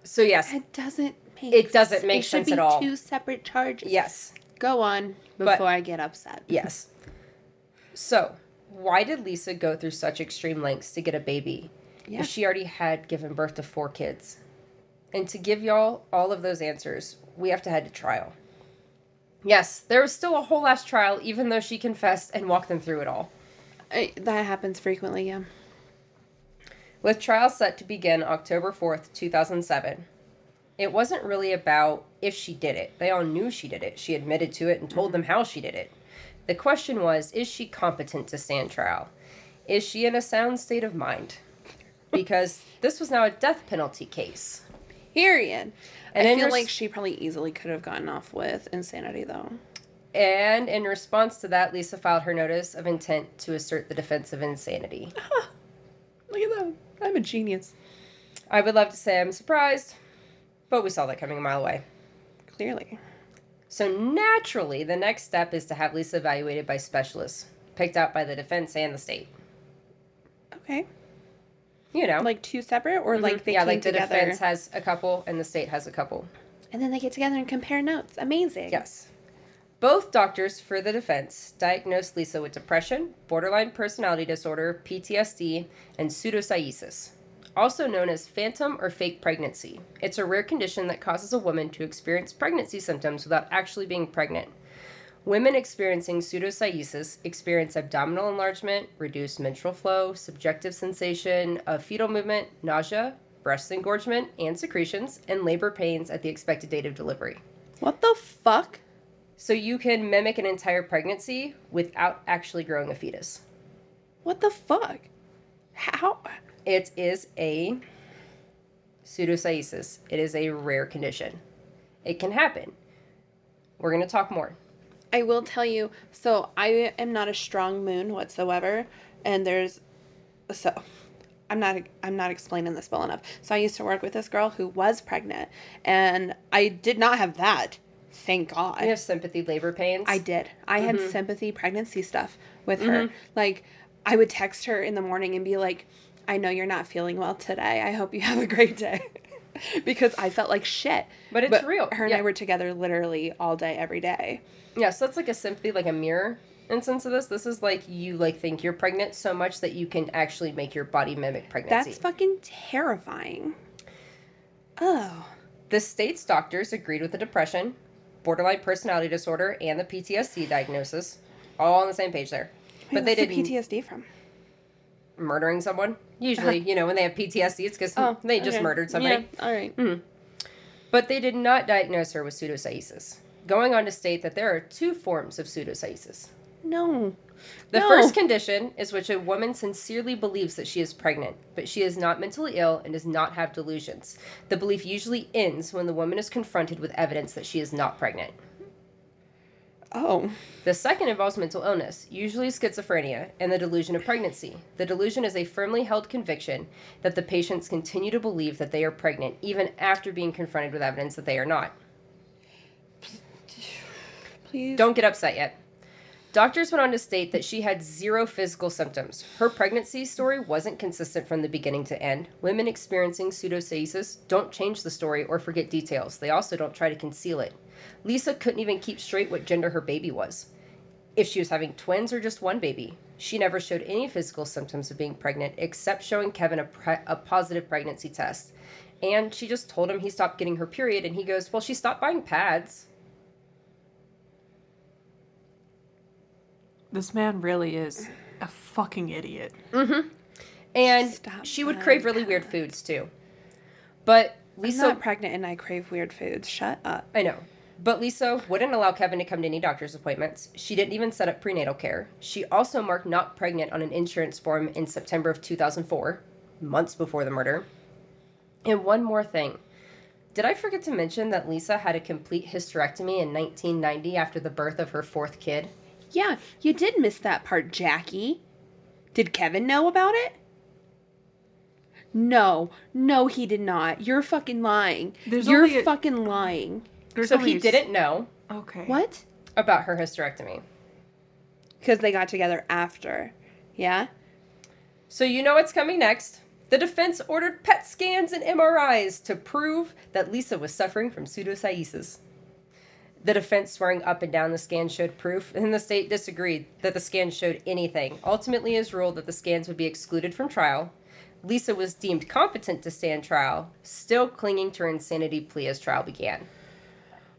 B: So, yes.
C: It doesn't make
B: sense at all.
C: It should be 2 separate charges.
B: Yes.
C: Go on before I get upset.
B: Yes. So, why did Lisa go through such extreme lengths to get a baby?
C: Yeah.
B: If she already had given birth to 4 kids. And to give y'all all of those answers, we have to head to trial. Yes, there was still a whole last trial, even though she confessed and walked them through it all.
C: That happens frequently, yeah.
B: With trial set to begin October 4th, 2007. It wasn't really about if she did it. They all knew she did it. She admitted to it and told them how she did it. The question was, is she competent to stand trial? Is she in a sound state of mind? Because this was now a death penalty case.
C: Period.
B: And
C: I feel like she probably easily could have gotten off with insanity, though.
B: And in response to that, Lisa filed her notice of intent to assert the defense of insanity.
C: Look at that. I'm a genius.
B: I would love to say I'm surprised, but we saw that coming a mile away.
C: Clearly.
B: So naturally, the next step is to have Lisa evaluated by specialists, picked out by the defense and the state.
C: Okay.
B: You know.
C: Like 2 separate, or like they
B: yeah,
C: came
B: like the
C: together?
B: defense has a couple and the state has a couple.
C: And then they get together and compare notes. Amazing.
B: Yes. Both doctors for the defense diagnosed Lisa with depression, borderline personality disorder, PTSD, and pseudocyesis, also known as phantom or fake pregnancy. It's a rare condition that causes a woman to experience pregnancy symptoms without actually being pregnant. Women experiencing pseudocyesis experience abdominal enlargement, reduced menstrual flow, subjective sensation of fetal movement, nausea, breast engorgement and secretions, and labor pains at the expected date of delivery.
C: What the fuck?
B: So you can mimic an entire pregnancy without actually growing a fetus.
C: What the fuck? How?
B: It is a pseudocyesis. It is a rare condition. It can happen. We're going to talk more.
C: I will tell you, so I am not a strong moon whatsoever, and I'm not explaining this well enough. So I used to work with this girl who was pregnant, and I did not have that. Thank God.
B: You have sympathy labor pains?
C: I did. I had sympathy pregnancy stuff with her. Like, I would text her in the morning and be like, I know you're not feeling well today. I hope you have a great day. Because I felt like shit.
B: But it's real.
C: Her and I were together literally all day, every day.
B: Yeah, so that's like a sympathy, like a mirror instance of this. This is like you think you're pregnant so much that you can actually make your body mimic pregnancy.
C: That's fucking terrifying. Oh.
B: The state's doctors agreed with the depression, borderline personality disorder, and the PTSD diagnosis. All on the same page there.
C: But they didn't. PTSD from?
B: Murdering someone. Usually, when they have PTSD, it's because they just murdered somebody.
C: Yeah, all right.
B: But they did not diagnose her with pseudocyesis, going on to state that there are 2 forms of pseudocyesis.
C: No.
B: The
C: No.
B: first condition is which a woman sincerely believes that she is pregnant, but she is not mentally ill and does not have delusions. The belief usually ends when the woman is confronted with evidence that she is not pregnant.
C: Oh.
B: The second involves mental illness, usually schizophrenia, and the delusion of pregnancy. The delusion is a firmly held conviction that the patients continue to believe that they are pregnant even after being confronted with evidence that they are not.
C: Please.
B: Don't get upset yet. Doctors went on to state that she had 0 physical symptoms. Her pregnancy story wasn't consistent from the beginning to end. Women experiencing pseudocyesis don't change the story or forget details. They also don't try to conceal it. Lisa couldn't even keep straight what gender her baby was. If she was having twins or just one baby. She never showed any physical symptoms of being pregnant except showing Kevin a positive pregnancy test. And she just told him he stopped getting her period, and he goes, well, she stopped buying pads.
A: This man really is a fucking idiot.
B: Mm-hmm. And
C: Stop
B: she would
C: buying
B: crave really weird foods, too. But Lisa...
C: I'm not pregnant and I crave weird foods. Shut up.
B: I know. But Lisa wouldn't allow Kevin to come to any doctor's appointments. She didn't even set up prenatal care. She also marked not pregnant on an insurance form in September of 2004, months before the murder. And one more thing. Did I forget to mention that Lisa had a complete hysterectomy in 1990 after the birth of her 4th kid?
C: Yeah, you did miss that part, Jackie. Did Kevin know about it? No, he did not. You're fucking lying. You're fucking lying.
B: So he didn't know.
A: Okay.
C: What?
B: About her hysterectomy.
C: Because they got together after. Yeah?
B: So you know what's coming next. The defense ordered PET scans and MRIs to prove that Lisa was suffering from pseudocyesis. The defense swearing up and down the scans showed proof, and the state disagreed that the scans showed anything. Ultimately, it was ruled that the scans would be excluded from trial. Lisa was deemed competent to stand trial, still clinging to her insanity plea as trial began.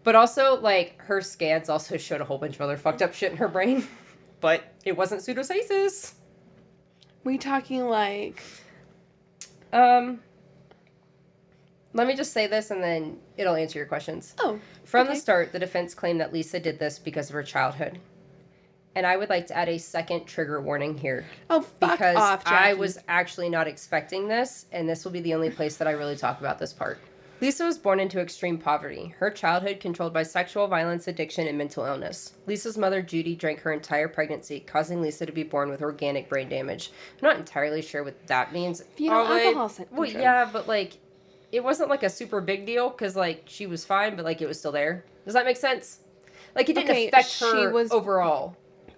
B: But also, like, her scans also showed a whole bunch of other fucked up shit in her brain. But it wasn't pseudocyesis.
C: We talking like...
B: Let me just say this and then it'll answer your questions.
C: Oh,
B: From the start, the defense claimed that Lisa did this because of her childhood. And I would like to add a second trigger warning here.
C: Oh, fuck
B: because
C: off, Jackie.
B: I was actually not expecting this, and this will be the only place that I really talk about this part. Lisa was born into extreme poverty. Her childhood controlled by sexual violence, addiction, and mental illness. Lisa's mother, Judy, drank her entire pregnancy, causing Lisa to be born with organic brain damage. I'm not entirely sure what that means.
C: Fetal alcohol syndrome.
B: Well, yeah, but, like, it wasn't, like, a super big deal, because, like, she was fine, but, like, it was still there. Does that make sense? Like, it didn't affect her overall.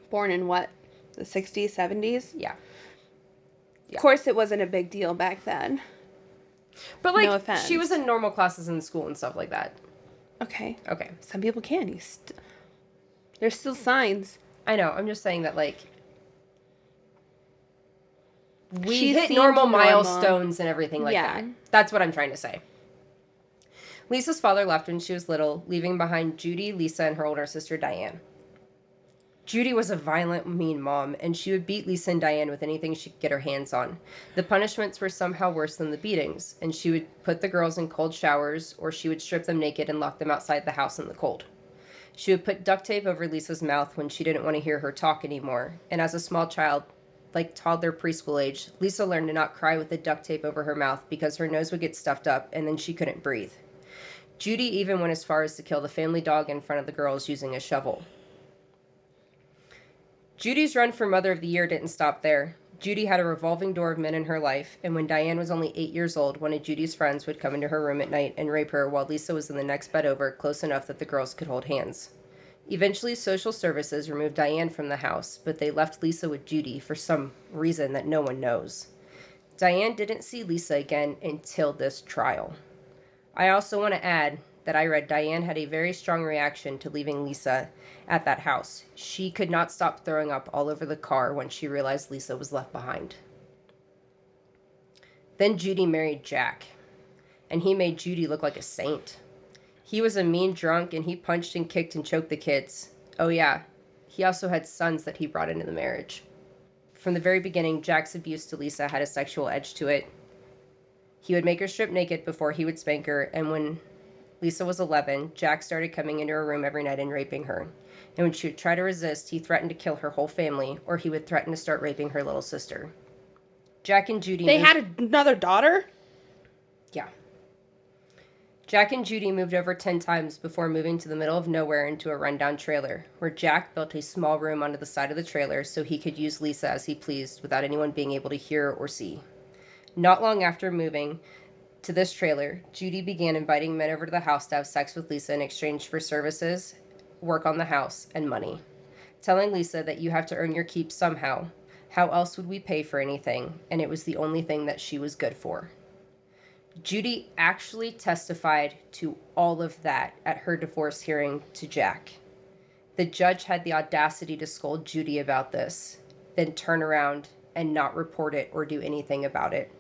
C: Born in what? The 60s, 70s?
B: Yeah.
C: Of course it wasn't a big deal back then.
B: But, like,
C: No offense.
B: she was in normal classes in school and stuff like that.
C: Okay.
B: Okay.
C: Some people can. There's still signs.
B: I know. I'm just saying that, like, we
C: She
B: hit
C: seemed
B: normal
C: normal.
B: milestones and everything like
C: Yeah.
B: that. That's what I'm trying to say. Lisa's father left when she was little, leaving behind Judy, Lisa, and her older sister, Diane. Judy was a violent, mean mom, and she would beat Lisa and Diane with anything she could get her hands on. The punishments were somehow worse than the beatings, and she would put the girls in cold showers, or she would strip them naked and lock them outside the house in the cold. She would put duct tape over Lisa's mouth when she didn't want to hear her talk anymore, and as a small child, like toddler preschool age, Lisa learned to not cry with the duct tape over her mouth because her nose would get stuffed up, and then she couldn't breathe. Judy even went as far as to kill the family dog in front of the girls using a shovel. Judy's run for Mother of the Year didn't stop there. Judy had a revolving door of men in her life, and when Diane was only 8 years old, one of Judy's friends would come into her room at night and rape her while Lisa was in the next bed over, close enough that the girls could hold hands. Eventually, social services removed Diane from the house, but they left Lisa with Judy for some reason that no one knows. Diane didn't see Lisa again until this trial. I also want to add that I read Diane had a very strong reaction to leaving Lisa at that house. She could not stop throwing up all over the car when she realized Lisa was left behind. Then Judy married Jack, and he made Judy look like a saint. He was a mean drunk, and he punched and kicked and choked the kids. Oh yeah, he also had sons that he brought into the marriage. From the very beginning, Jack's abuse to Lisa had a sexual edge to it. He would make her strip naked before he would spank her, and when Lisa was 11. Jack started coming into her room every night and raping her. And when she would try to resist, he threatened to kill her whole family, or he would threaten to start raping her little sister. Jack and Judy
C: They had another daughter?
B: Yeah. Jack and Judy moved over 10 times before moving to the middle of nowhere into a rundown trailer, where Jack built a small room onto the side of the trailer so he could use Lisa as he pleased without anyone being able to hear or see. Not long after moving to this trailer, Judy began inviting men over to the house to have sex with Lisa in exchange for services, work on the house, and money, telling Lisa that you have to earn your keep somehow. How else would we pay for anything? And it was the only thing that she was good for. Judy actually testified to all of that at her divorce hearing to Jack. The judge had the audacity to scold Judy about this, then turn around and not report it or do anything about it,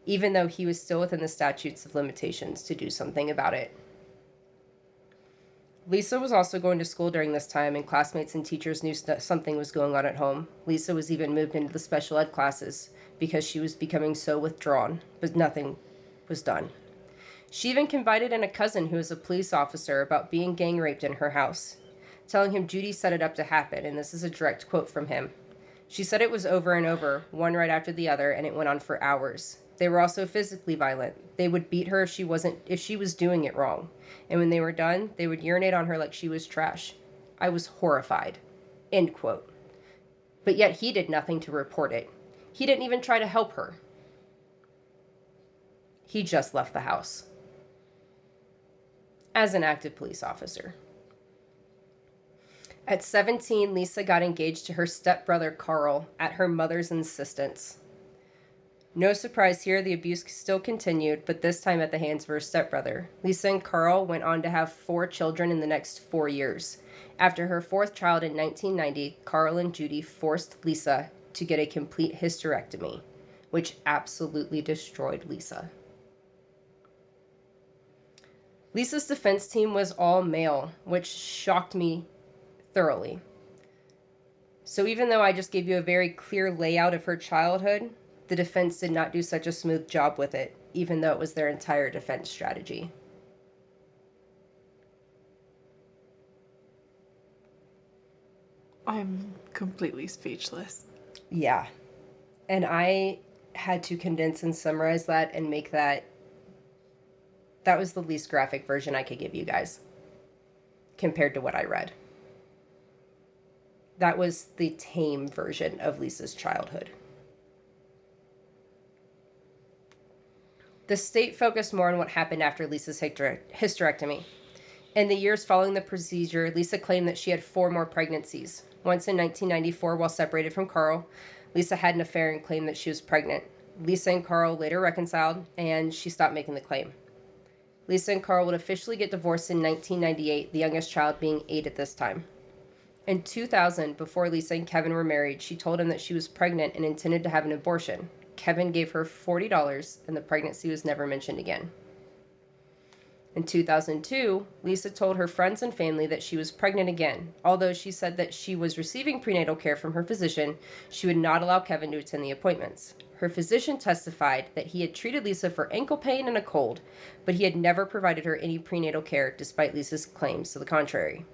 B: even though he was still within the statutes of limitations to do something about it. Lisa was also going to school during this time, and classmates and teachers knew something was going on at home. Lisa was even moved into the special ed classes because she was becoming so withdrawn, but nothing was done. She even confided in a cousin who was a police officer about being gang raped in her house, telling him Judy set it up to happen, and this is a direct quote from him. She said it was over and over, one right after the other, and it went on for hours. They were also physically violent. They would beat her if she was doing it wrong. And when they were done, they would urinate on her like she was trash. I was horrified. End quote. But yet he did nothing to report it. He didn't even try to help her. He just left the house. As an active police officer. At 17, Lisa got engaged to her stepbrother Carl at her mother's insistence. No surprise here, the abuse still continued, but this time at the hands of her stepbrother. Lisa and Carl went on to have 4 children in the next 4 years. After her 4th child in 1990, Carl and Judy forced Lisa to get a complete hysterectomy, which absolutely destroyed Lisa. Lisa's defense team was all male, which shocked me thoroughly. So even though I just gave you a very clear layout of her childhood, the defense did not do such a smooth job with it, even though it was their entire defense strategy.
A: I'm completely speechless.
B: Yeah. And I had to condense and summarize that and make that was the least graphic version I could give you guys compared to what I read. That was the tame version of Lisa's childhood. The state focused more on what happened after Lisa's hysterectomy. In the years following the procedure, Lisa claimed that she had 4 more pregnancies. Once in 1994, while separated from Carl, Lisa had an affair and claimed that she was pregnant. Lisa and Carl later reconciled, and she stopped making the claim. Lisa and Carl would officially get divorced in 1998, the youngest child being 8 at this time. In 2000, before Lisa and Kevin were married, she told him that she was pregnant and intended to have an abortion. Kevin gave her $40, and the pregnancy was never mentioned again. In 2002, Lisa told her friends and family that she was pregnant again. Although she said that she was receiving prenatal care from her physician, she would not allow Kevin to attend the appointments. Her physician testified that he had treated Lisa for ankle pain and a cold, but he had never provided her any prenatal care, despite Lisa's claims to the contrary.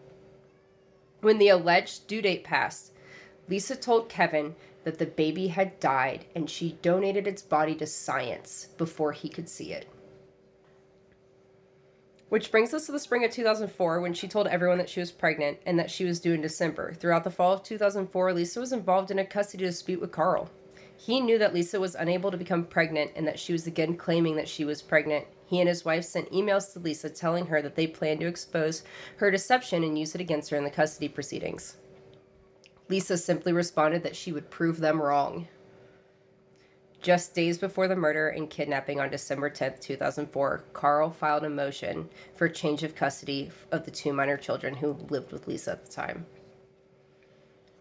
B: When the alleged due date passed, Lisa told Kevin that the baby had died and she donated its body to science before he could see it. Which brings us to the spring of 2004, when she told everyone that she was pregnant and that she was due in December. Throughout the fall of 2004, Lisa was involved in a custody dispute with Carl. He knew that Lisa was unable to become pregnant and that she was again claiming that she was pregnant. He and his wife sent emails to Lisa telling her that they planned to expose her deception and use it against her in the custody proceedings. Lisa simply responded that she would prove them wrong. Just days before the murder and kidnapping on December 10th, 2004, Carl filed a motion for change of custody of the 2 minor children who lived with Lisa at the time.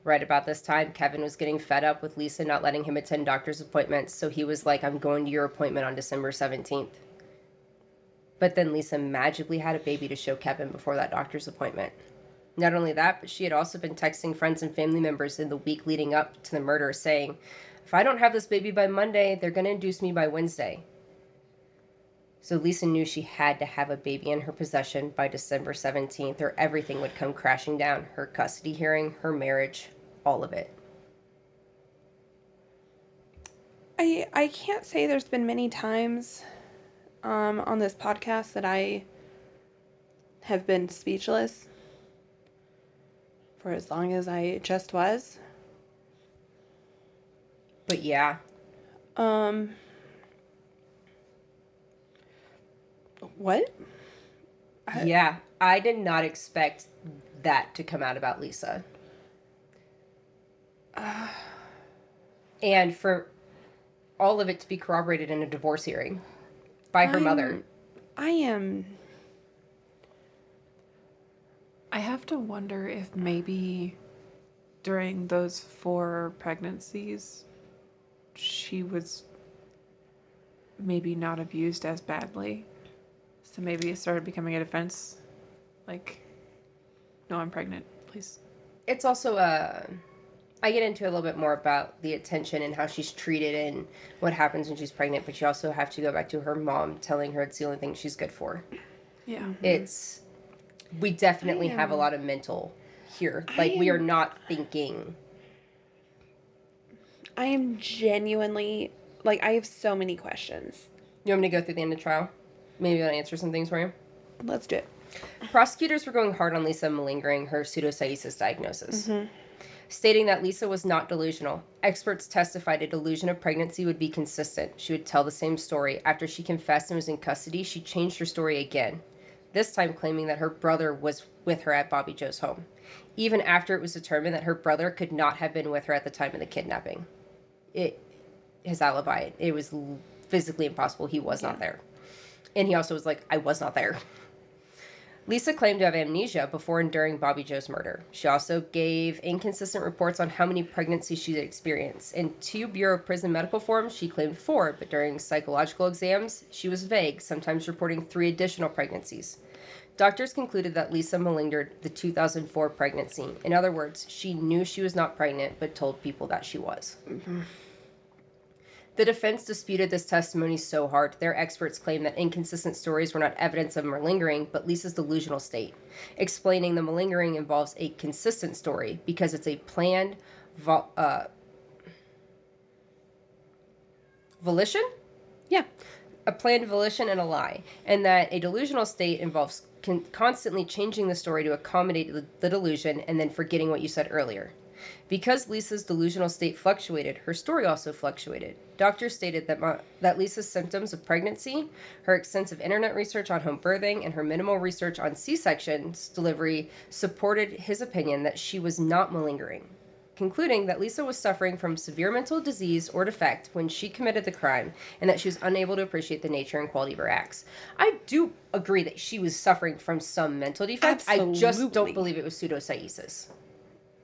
B: Right about this time, Kevin was getting fed up with Lisa not letting him attend doctor's appointments, so he was like, "I'm going to your appointment on December 17th. But then Lisa magically had a baby to show Kevin before that doctor's appointment. Not only that, but she had also been texting friends and family members in the week leading up to the murder saying, "If I don't have this baby by Monday, they're going to induce me by Wednesday." So Lisa knew she had to have a baby in her possession by December 17th, or everything would come crashing down. Her custody hearing, her marriage, all of it.
C: I can't say there's been many times on this podcast that I have been speechless for as long as I just was.
B: But yeah.
C: What?
B: Yeah, I did not expect that to come out about Lisa. And for all of it to be corroborated in a divorce hearing by her mother.
C: I
A: have to wonder if maybe during those 4 pregnancies, she was maybe not abused as badly. So maybe it started becoming a defense. Like, no, I'm pregnant, please.
B: It's also I get into a little bit more about the attention and how she's treated and what happens when she's pregnant, but you also have to go back to her mom telling her it's the only thing she's good for.
A: Yeah.
B: Mm-hmm. We definitely have a lot of mental here. Like, we are not thinking.
C: I am genuinely, like, I have so many questions.
B: You want me to go through the end of the trial? Maybe I'll answer some things for you.
C: Let's do it.
B: Prosecutors were going hard on Lisa malingering her pseudocyesis diagnosis, stating that Lisa was not delusional. Experts testified a delusion of pregnancy would be consistent. She would tell the same story. After she confessed and was in custody, she changed her story again, this time claiming that her brother was with her at Bobbi Jo's home, even after it was determined that her brother could not have been with her at the time of the kidnapping. His alibi, it was physically impossible. He was not there. And he also was like, I was not there. Lisa claimed to have amnesia before and during Bobbi Jo's murder. She also gave inconsistent reports on how many pregnancies she had experienced. In 2 Bureau of Prison medical forms, she claimed 4, but during psychological exams, she was vague, sometimes reporting 3 additional pregnancies. Doctors concluded that Lisa malingered the 2004 pregnancy. In other words, she knew she was not pregnant, but told people that she was. Mm-hmm. The defense disputed this testimony so hard, their experts claimed that inconsistent stories were not evidence of malingering, but Lisa's delusional state, explaining the malingering involves a consistent story because it's a planned volition?
C: Yeah.
B: A planned volition and a lie, and that a delusional state involves constantly changing the story to accommodate the delusion and then forgetting what you said earlier. Because Lisa's delusional state fluctuated, her story also fluctuated. Doctors stated that Lisa's symptoms of pregnancy, her extensive internet research on home birthing, and her minimal research on C-sections delivery supported his opinion that she was not malingering, concluding that Lisa was suffering from severe mental disease or defect when she committed the crime and that she was unable to appreciate the nature and quality of her acts. I do agree that she was suffering from some mental defect.
C: Absolutely.
B: I just don't believe it was pseudocyesis.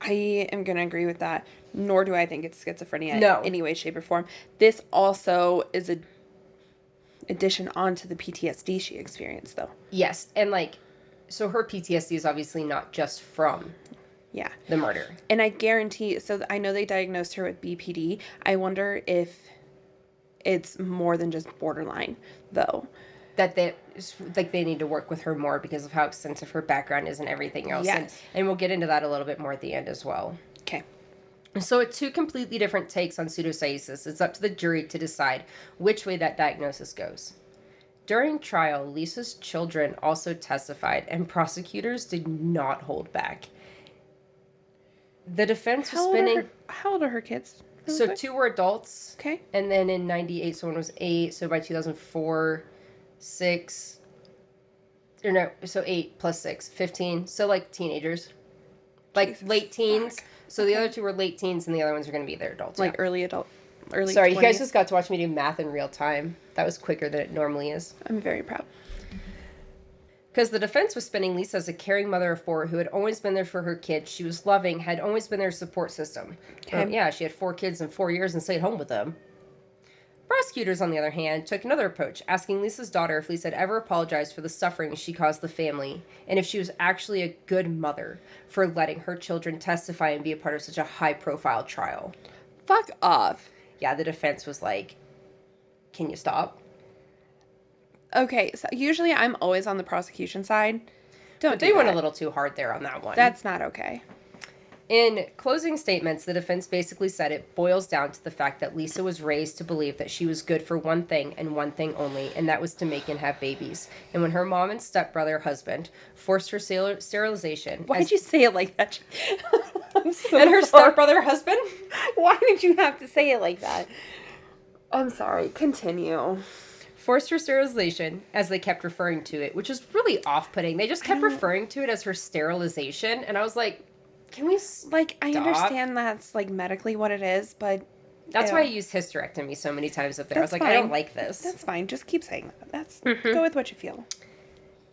C: I am going to agree with that. Nor do I think it's schizophrenia
B: No.
C: in any way, shape, or form. This also is a addition onto the PTSD she experienced, though.
B: Yes, and so her PTSD is obviously not just from the murder.
C: And I guarantee, so I know they diagnosed her with BPD. I wonder if it's more than just borderline, though.
B: That they need to work with her more because of how extensive her background is and everything else.
C: Yes.
B: And we'll get into that a little bit more at the end as well.
C: Okay.
B: So it's 2 completely different takes on pseudocyesis. It's up to the jury to decide which way that diagnosis goes. During trial, Lisa's children also testified, and prosecutors did not hold back. The defense was spinning...
C: How old are her kids?
B: So quick? 2 were adults.
C: Okay.
B: And then in 98, someone was 8. So by 2004... 6, or no, so 8 plus 6, 15. So teenagers, Jesus, late teens. Fuck. So the other 2 were late teens, and the other ones are going to be their adults.
C: Early adult, early.
B: Sorry,
C: 20s.
B: You guys just got to watch me do math in real time. That was quicker than it normally is.
C: I'm very proud.
B: Because the defense was spinning Lisa as a caring mother of 4 who had always been there for her kids. She was loving, had always been their support system.
C: Okay.
B: She had 4 kids in 4 years and stayed home with them. Prosecutors, on the other hand, took another approach, asking Lisa's daughter if Lisa had ever apologized for the suffering she caused the family, and if she was actually a good mother for letting her children testify and be a part of such a high-profile trial.
C: Fuck off.
B: Yeah, the defense was like, can you stop?
C: Okay, so usually I'm always on the prosecution side. Don't
B: But
C: do
B: they went a
C: that.
B: little too hard there on that one.
C: That's not okay.
B: In closing statements, the defense basically said it boils down to the fact that Lisa was raised to believe that she was good for one thing and one thing only, and that was to make and have babies. And when her mom and stepbrother husband forced her sterilization...
C: Why'd you say it like that? I'm so
B: And her
C: sorry.
B: stepbrother husband?
C: Why did you have to say it like that? I'm sorry. Continue.
B: Forced her sterilization, as they kept referring to it, which is really off-putting. They just kept referring to it as her sterilization, and I was like, can we
C: Like, I
B: stop?
C: understand that's, like, medically what it is, but...
B: That's
C: ew.
B: why I used hysterectomy so many times up there. I was
C: That's
B: like, I don't
C: fine.
B: like this.
C: That's fine. Just keep saying that. Go with what you feel.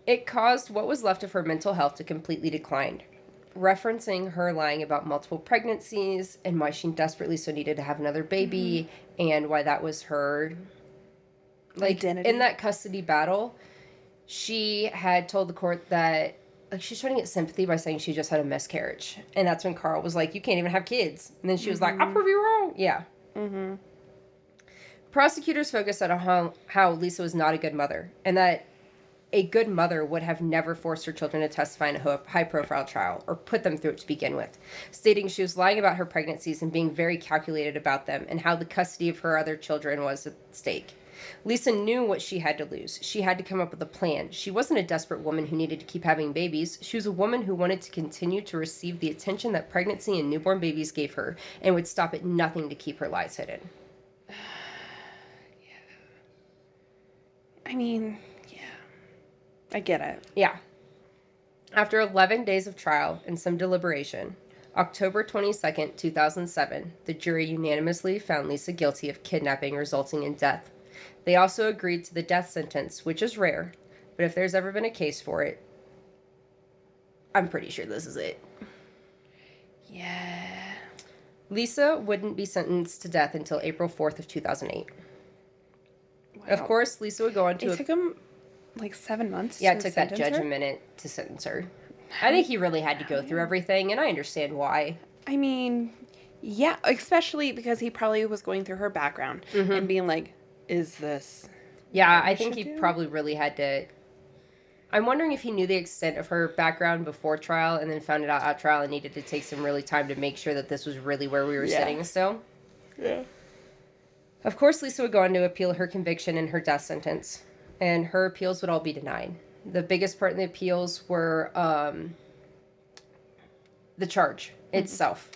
B: It caused what was left of her mental health to completely decline, referencing her lying about multiple pregnancies and why she desperately so needed to have another baby and why that was her... Like,
C: identity.
B: in that custody battle, she had told the court that, like, she's trying to get sympathy by saying she just had a miscarriage. And that's when Carl was like, you can't even have kids. And then she was like, I'll prove you wrong. Yeah. Prosecutors focused on how Lisa was not a good mother, and that a good mother would have never forced her children to testify in a high-profile trial or put them through it to begin with, stating she was lying about her pregnancies and being very calculated about them and how the custody of her other children was at stake. Lisa knew what she had to lose. She had to come up with a plan. She wasn't a desperate woman who needed to keep having babies. She was a woman who wanted to continue to receive the attention that pregnancy and newborn babies gave her and would stop at nothing to keep her lies hidden.
C: I mean, yeah. I get it.
B: Yeah. After 11 days of trial and some deliberation, October 22nd, 2007, the jury unanimously found Lisa guilty of kidnapping resulting in death. They also agreed to the death sentence, which is rare, but if there's ever been a case for it, I'm pretty sure this is it.
C: Yeah.
B: Lisa wouldn't be sentenced to death until April 4th of 2008.
C: Wow.
B: Of course, Lisa would go on to...
C: It took him like 7 months
B: Yeah,
C: to
B: it took that
C: sentence
B: judge
C: her?
B: a minute to sentence her. I think he really had to go through everything, and I understand why.
C: I mean, yeah, especially because he probably was going through her background and being like, is this...
B: Yeah,
C: what
B: I
C: we
B: think
C: should
B: he
C: do?
B: probably really had to... I'm wondering if he knew the extent of her background before trial and then found it out at trial and needed to take some really time to make sure that this was really where we were sitting still.
C: Yeah.
B: Of course, Lisa would go on to appeal her conviction and her death sentence, and her appeals would all be denied. The biggest part in the appeals were the charge itself.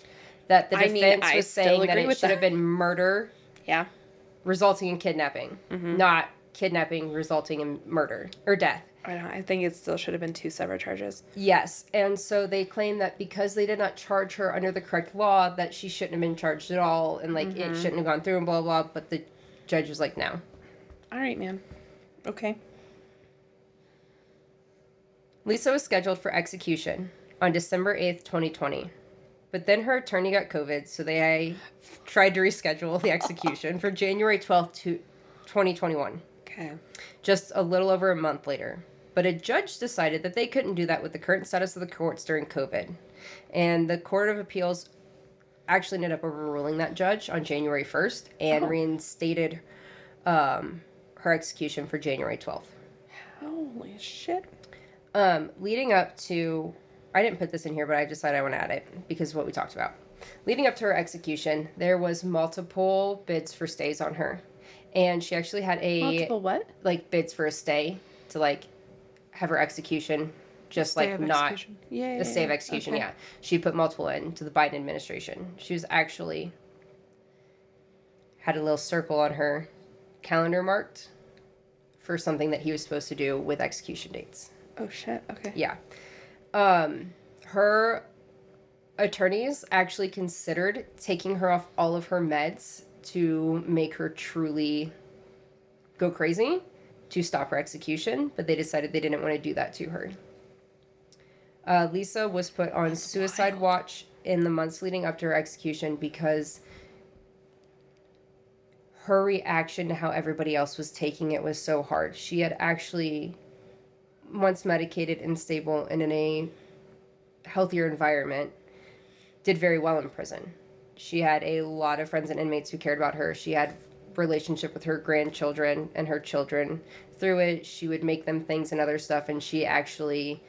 B: That the defense
C: I
B: was
C: still
B: saying that
C: agree
B: it
C: with
B: should
C: that.
B: have been murder
C: Yeah.
B: resulting in kidnapping, not kidnapping resulting in murder or death.
C: I think it still should have been 2 separate charges.
B: Yes, and so they claim that because they did not charge her under the correct law, that she shouldn't have been charged at all, and, like, it shouldn't have gone through, and blah, blah, blah, but the judge was like, no.
C: All right, man. Okay.
B: Lisa was scheduled for execution on December 8th, 2020. But then her attorney got COVID, so they tried to reschedule the execution for January 12th, 2021.
C: Okay.
B: Just a little over a month later. But a judge decided that they couldn't do that with the current status of the courts during COVID. And the Court of Appeals actually ended up overruling that judge on January 1st and reinstated her execution for January 12th.
C: Holy shit.
B: Leading up to... I didn't put this in here, but I decided I want to add it because of what we talked about. Leading up to her execution, there was multiple bids for stays on her. And she actually had
C: Multiple what?
B: like, bids for a stay to, like, have her execution just,
A: Stay
B: like,
A: of
B: not...
A: execution.
C: Yeah.
B: A stay of execution,
C: okay.
B: yeah. She put multiple in to the Biden administration. She was actually... had a little circle on her calendar marked for something that he was supposed to do with execution dates.
C: Oh, shit. Okay.
B: Yeah. Her attorneys actually considered taking her off all of her meds to make her truly go crazy to stop her execution, but they decided they didn't want to do that to her. Lisa was put on suicide watch in the months leading up to her execution because her reaction to how everybody else was taking it was so hard. She had actually, once medicated and stable and in a healthier environment, did very well in prison. She had a lot of friends and inmates who cared about her. She had relationship with her grandchildren and her children. Through it, she would make them things and other stuff, and she actually,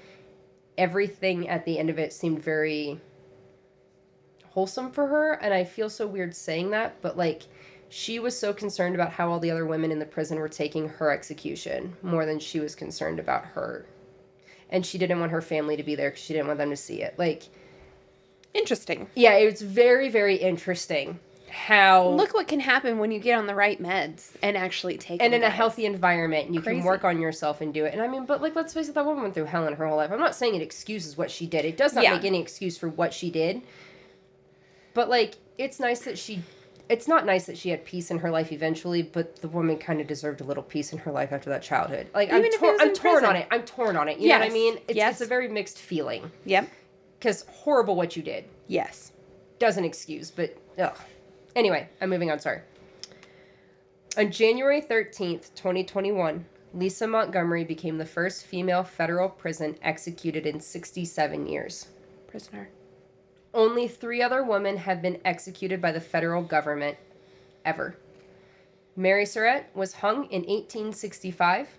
B: everything at the end of it seemed very wholesome for her, and I feel so weird saying that, but like, she was so concerned about how all the other women in the prison were taking her execution more than she was concerned about her. And she didn't want her family to be there because she didn't want them to see it. Like,
C: Interesting.
B: yeah, it was very, very interesting how...
C: Look what can happen when you get on the right meds and actually take
B: And
C: them,
B: in a
C: guys.
B: healthy environment, and you
C: Crazy.
B: can work on yourself and do it. And I mean, but like, let's face it, that woman went through hell in her whole life. I'm not saying it excuses what she did. It does not
C: Yeah.
B: make any excuse for what she did. But like, it's nice that she... It's not nice that she had peace in her life eventually, but the woman kind of deserved a little peace in her life after that childhood. Like,
C: Even if it was
B: I'm
C: in
B: torn
C: prison.
B: on it. I'm torn on it. You know what I
C: Yes.
B: mean?
C: Yes.
B: It's a very mixed feeling.
C: Yep.
B: Because horrible what you did.
C: Yes.
B: Doesn't excuse, but ugh. Anyway, I'm moving on, sorry. On January 13th, 2021, Lisa Montgomery became the first female federal prison executed in 67 years.
C: Prisoner.
B: Only 3 other women have been executed by the federal government ever. Mary Surratt was hung in 1865,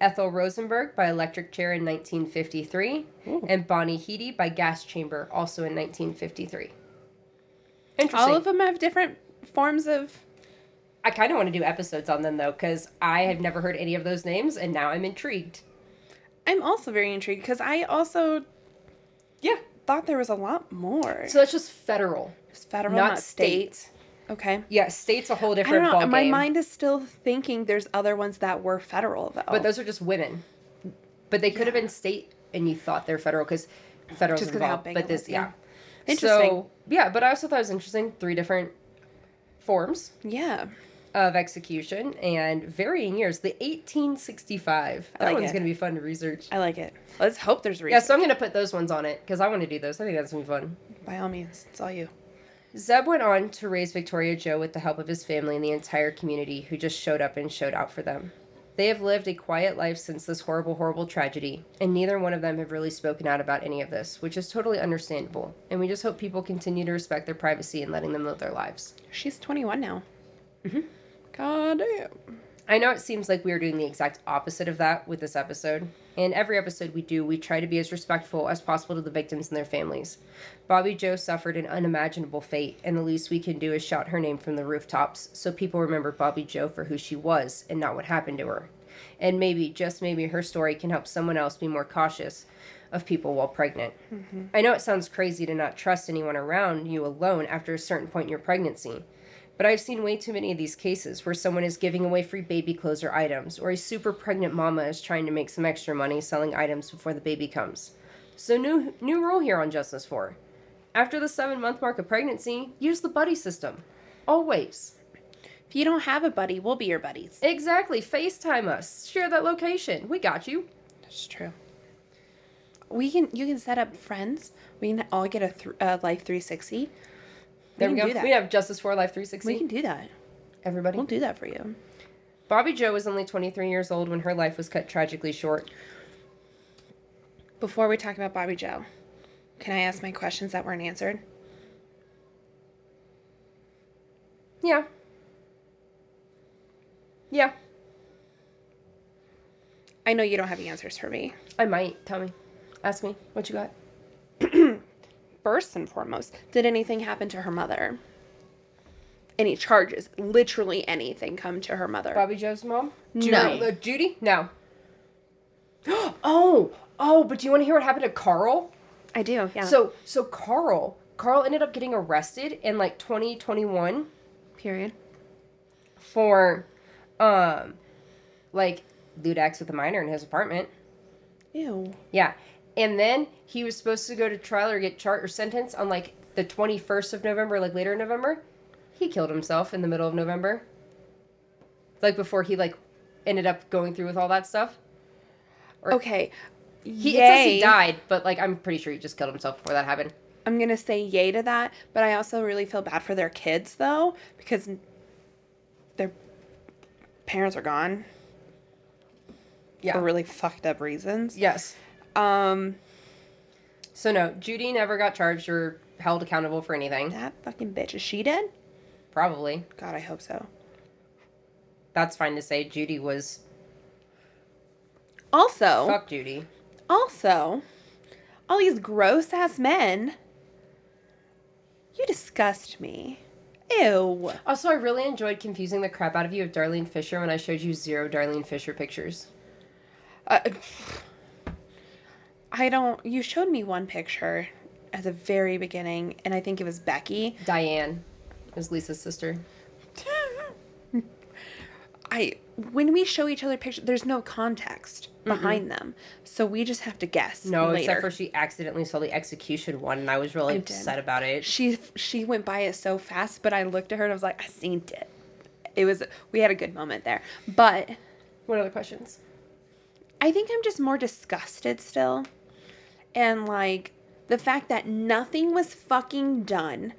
B: Ethel Rosenberg by electric chair in 1953,
C: Ooh.
B: and Bonnie Heady by gas chamber, also in 1953. Interesting.
C: All of them have different forms of...
B: I kind of want to do episodes on them, though, because I have never heard any of those names, and now I'm intrigued.
C: I'm also very intrigued because I also
B: Yeah.
C: thought there was a lot more.
B: So that's just federal.
C: It's federal,
B: not state.
C: Okay.
B: Yeah, state's a whole
C: I
B: different
C: don't know.
B: ballgame.
C: My mind is still thinking there's other ones that were federal, though.
B: But those are just women. But they could have
C: Yeah.
B: been state, and you thought they're federal, because federal's
C: Just 'cause of how
B: involved.
C: big
B: But
C: it
B: this,
C: was, yeah.
B: yeah.
C: Interesting.
B: So, yeah, but I also thought it was interesting. 3 different forms
C: Yeah.
B: of execution, and varying years. The 1865.
C: I
B: That
C: like
B: one's
C: it.
B: going to be fun to research.
C: I like it. Let's hope there's research.
B: Yeah, so I'm going to put those ones on it, because I want to do those. I think that's going to be fun.
C: By all means, it's all you.
B: Zeb went on to raise Victoria Jo with the help of his family and the entire community who just showed up and showed out for them. They have lived a quiet life since this horrible, horrible tragedy, and neither one of them have really spoken out about any of this, which is totally understandable, and we just hope people continue to respect their privacy and letting them live their lives.
C: She's 21 now.
B: Mm-hmm.
C: God damn.
B: I know it seems like we are doing the exact opposite of that with this episode. In every episode we do, we try to be as respectful as possible to the victims and their families. Bobbi Jo suffered an unimaginable fate, and the least we can do is shout her name from the rooftops so people remember Bobbi Jo for who she was and not what happened to her. And maybe, just maybe, her story can help someone else be more cautious of people while pregnant. Mm-hmm. I know it sounds crazy to not trust anyone around you alone after a certain point in your pregnancy. But I've seen way too many of these cases where someone is giving away free baby clothes or items, or a super pregnant mama is trying to make some extra money selling items before the baby comes. So new rule here on Justice 4. After the 7-month mark of pregnancy, use the buddy system. Always.
C: If you don't have a buddy, we'll be your buddies.
B: Exactly. FaceTime us. Share that location. We got you.
C: That's true. You can set up friends. We can all get a Life 360.
B: There we
C: can
B: go.
C: do that.
B: We have Justice 4 Life 360.
C: We can do that.
B: Everybody.
C: We'll do that for you.
B: Bobbi Jo was only 23 years old when her life was cut tragically short.
C: Before we talk about Bobbi Jo, can I ask my questions that weren't answered?
B: Yeah. Yeah.
C: I know you don't have answers for me.
B: I might. Tell me. Ask me. What you got?
C: First and foremost, did anything happen to her mother? Any charges, literally anything, come to her mother?
B: Bobbi Jo's mom?
C: No.
B: Judy? No. Oh, but do you want to hear what happened to Carl?
C: I do, yeah.
B: So Carl ended up getting arrested in like 2021
C: Period.
B: for like lewd acts with a minor in his apartment.
C: Ew.
B: Yeah. And then he was supposed to go to trial or get charged or sentenced on like the 21st of November, like later in November. He killed himself in the middle of November. Like before he like ended up going through with all that stuff.
C: Okay.
B: It says he died, but like I'm pretty sure he just killed himself before that happened.
C: I'm going to say yay to that, but I also really feel bad for their kids, though, because their parents are gone.
B: Yeah.
C: For really fucked up reasons.
B: Yes.
C: So
B: no, Judy never got charged or held accountable for anything.
C: that fucking bitch, is she dead?
B: Probably.
C: God, I hope so.
B: that's fine to say. Judy was...
C: Also,
B: Fuck Judy.
C: all these gross ass men. You disgust me. Ew.
B: Also, I really enjoyed confusing the crap out of you with Darlene Fisher when I showed you 0 Darlene Fisher pictures.
C: Uh, you showed me one picture at the very beginning, and I think it was Becky.
B: Diane is Lisa's sister.
C: When we show each other pictures, there's no context behind them. So we just have to guess.
B: No,
C: later.
B: except for she accidentally saw the execution one, and I was really upset about it.
C: She went by it so fast, but I looked at her and I was like, I seen it. We had a good moment there. But
B: What other questions?
C: I think I'm just more disgusted still. And like the fact that nothing was fucking done.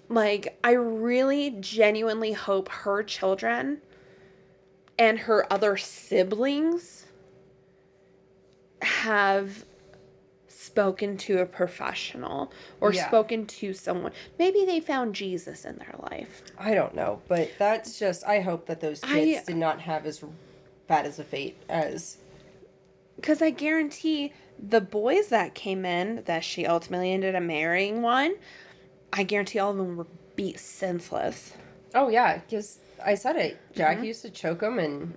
C: Like, I really genuinely hope her children and her other siblings have spoken to a professional or spoken to someone. Maybe they found Jesus in their life.
B: I don't know, but that's just... I hope that those kids did not have as bad as a fate as...
C: Because I guarantee the boys that came in, that she ultimately ended up marrying one, I guarantee all of them were beat senseless.
B: Oh, yeah, because I said it. Jack used to choke him and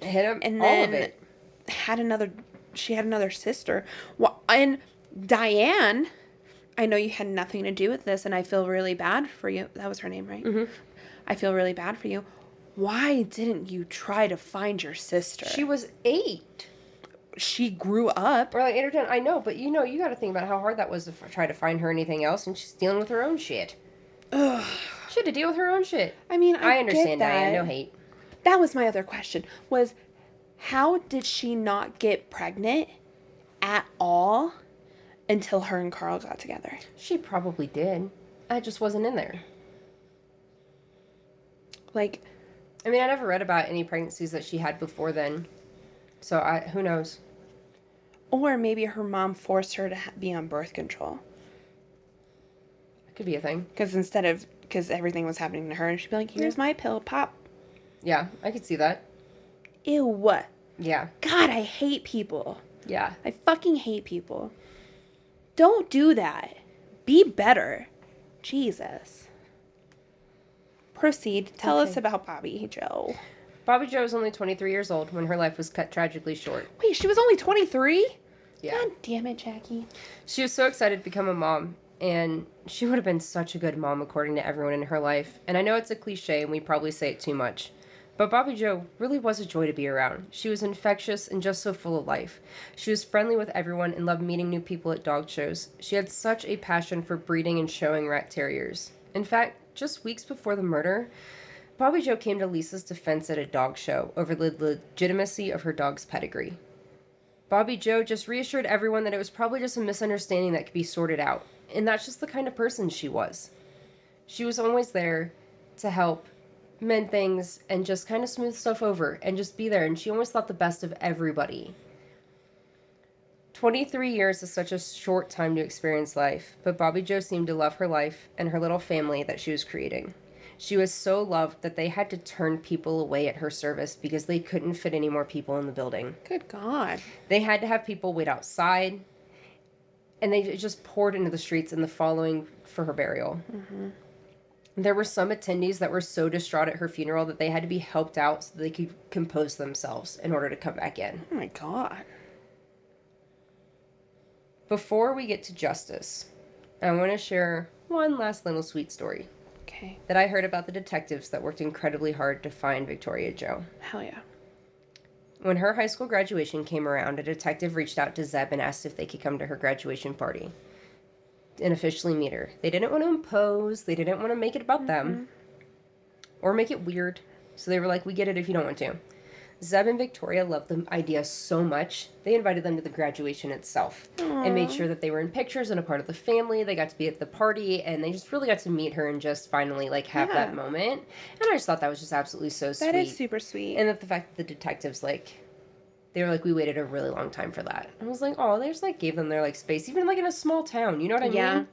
B: hit him,
C: And
B: all
C: then
B: of it.
C: she had another sister. And Diane, I know you had nothing to do with this, and I feel really bad for you. That was her name, right?
B: Mm-hmm.
C: I feel really bad for you. Why didn't you try to find your sister?
B: She was 8.
C: She grew up.
B: Or like 8 or 10. I know, but you got to think about how hard that was to try to find her anything else, and she's dealing with her own shit.
C: Ugh.
B: She had to deal with her own shit.
C: I mean, I
B: understand,
C: get that.
B: Diane. No hate.
C: That was my other question. Was how did she not get pregnant at all until her and Carl got together?
B: She probably did. I just wasn't in there.
C: Like,
B: I mean, I never read about any pregnancies that she had before then. So who knows?
C: or maybe her mom forced her to be on birth control.
B: Could be a thing.
C: Because everything was happening to her, and she'd be like, here's my pill, pop.
B: Yeah, I could see that.
C: Ew.
B: Yeah.
C: God, I hate people.
B: Yeah.
C: I fucking hate people. Don't do that. Be better. Jesus. Proceed. Tell us about Bobbi Jo.
B: Bobbi Jo was only 23 years old when her life was cut tragically short.
C: Wait, she was only 23?
B: Yeah.
C: God damn it, Jackie.
B: She was so excited to become a mom, and she would have been such a good mom according to everyone in her life. And I know it's a cliche, and we probably say it too much. But Bobbi Jo really was a joy to be around. She was infectious and just so full of life. She was friendly with everyone and loved meeting new people at dog shows. She had such a passion for breeding and showing rat terriers. In fact, just weeks before the murder, Bobbi Jo came to Lisa's defense at a dog show over the legitimacy of her dog's pedigree. Bobbi Jo just reassured everyone that it was probably just a misunderstanding that could be sorted out. And that's just the kind of person she was. She was always there to help mend things and just kind of smooth stuff over and just be there. And she always thought the best of everybody. 23 years is such a short time to experience life, but Bobbi Jo seemed to love her life and her little family that she was creating. She was so loved that they had to turn people away at her service because they couldn't fit any more people in the building.
C: Good God.
B: They had to have people wait outside, and they just poured into the streets in the following for her burial. Mm-hmm. There were some attendees that were so distraught at her funeral that they had to be helped out so they could compose themselves in order to come back in.
C: Oh my God.
B: Before we get to justice, I want to share one last little sweet story.
C: Okay.
B: That I heard about the detectives that worked incredibly hard to find Victoria Jo.
C: Hell yeah.
B: When her high school graduation came around, a detective reached out to Zeb and asked if they could come to her graduation party and officially meet her. They didn't want to impose. They didn't want to make it about them or make it weird. So they were like, we get it if you don't want to. Zeb and Victoria loved the idea so much, they invited them to the graduation itself. Aww. And made sure that they were in pictures and a part of the family. They got to be at the party, and they just really got to meet her and just finally, have that moment. And I just thought that was just absolutely so sweet.
C: That is super sweet.
B: And that the fact that the detectives, they were like, we waited a really long time for that. I was like, oh, they just, gave them their, space, even, in a small town. You know what I mean?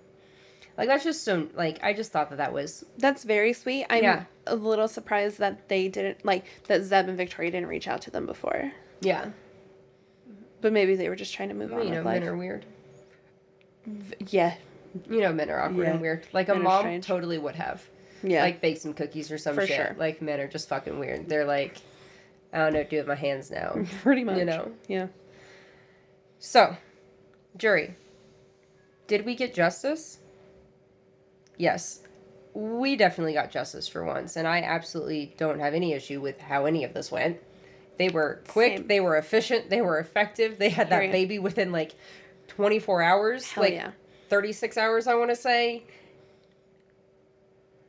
B: Like, that's just so, like, I just thought that was...
C: That's very sweet. I'm
B: Yeah.
C: a little surprised that they didn't, like, that Zeb and Victoria didn't reach out to them before.
B: Yeah.
C: But maybe they were just trying to move on
B: You know,
C: with
B: men
C: life.
B: are weird.
C: Yeah.
B: You know, men are awkward and
C: Yeah.
B: weird. Like, a
C: Men are
B: mom
C: strange.
B: totally would have.
C: Yeah.
B: Like, bake some cookies or some
C: For
B: shit.
C: sure.
B: Like, men are just fucking weird. They're like, I don't know what to do with my hands now.
C: Pretty much.
B: You know?
C: Yeah.
B: So, jury. Did we get justice? Yes. We definitely got justice for once, and I absolutely don't have any issue with how any of this went. They were quick,
C: Same.
B: they were efficient, they were effective. They had that
C: Period.
B: baby within like 24 hours.
C: Hell
B: like
C: yeah.
B: 36 hours, I want to say.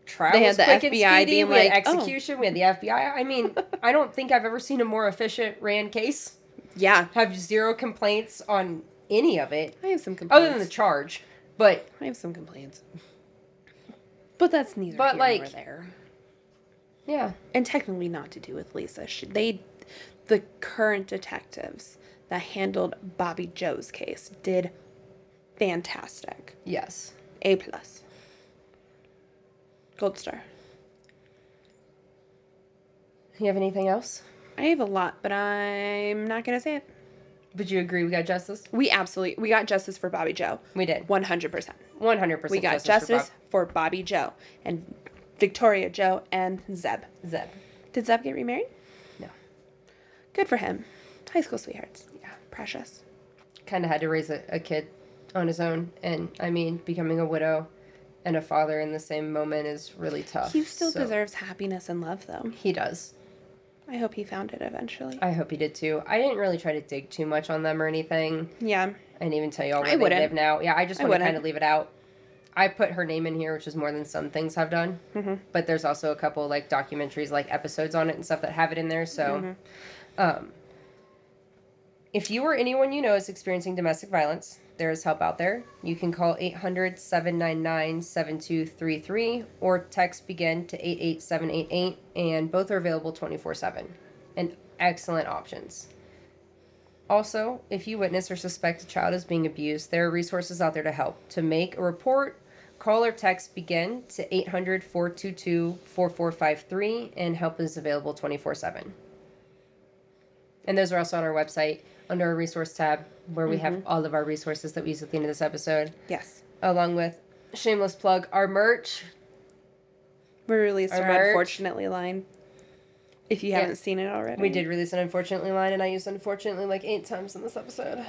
B: Trial
C: They had
B: was
C: the
B: quick and
C: FBI
B: speedy.
C: being
B: We had
C: like, oh.
B: execution. We had the FBI. I mean, I don't think I've ever seen a more efficient ran case.
C: Yeah.
B: Have zero complaints on any of it.
C: I have some complaints.
B: Other than the charge. But
C: I have some complaints. But that's neither
B: But,
C: here
B: like-
C: nor there.
B: yeah.
C: And technically not to do with Lisa. The current detectives that handled Bobbi Jo's case did fantastic.
B: Yes.
C: A+. Gold star.
B: You have anything else?
C: I have a lot, but I'm not going to say it.
B: Would you agree we got justice?
C: We got justice for Bobbi Jo.
B: We did.
C: 100%.
B: 100%
C: We got justice for Bobbi Jo and Victoria Jo and Zeb.
B: Zeb.
C: Did Zeb get remarried?
B: No.
C: Good for him. High school sweethearts.
B: Yeah.
C: Precious.
B: Kind of had to raise a kid on his own. And, I mean, becoming a widow and a father in the same moment is really tough.
C: He still
B: so-
C: deserves happiness and love, though.
B: He does.
C: I hope he found it eventually.
B: I hope he did too. I didn't really try to dig too much on them or anything.
C: Yeah.
B: I didn't even tell you all
C: I
B: where they
C: wouldn't.
B: live now. Yeah, I just
C: I
B: want to
C: wouldn't.
B: kind of leave it out. I put her name in here, which is more than some things have done.
C: Mm-hmm.
B: But there's also a couple like documentaries, like episodes on it and stuff that have it in there. So, if you or anyone you know is experiencing domestic violence, there is help out there. You can call 800-799-7233 or text BEGIN to 88788, and both are available 24/7. And excellent options. Also, if you witness or suspect a child is being abused, there are resources out there to help. To make a report, call or text BEGIN to 800-422-4453, and help is available 24/7. And those are also on our website under our resource tab, where we have all of our resources that we use at the end of this episode,
C: Yes.
B: along with, shameless plug, our merch.
C: We released
B: Our
C: our
B: merch.
C: Unfortunately line. If you haven't seen it already.
B: We did release an Unfortunately line, and I used Unfortunately like 8 times in this episode.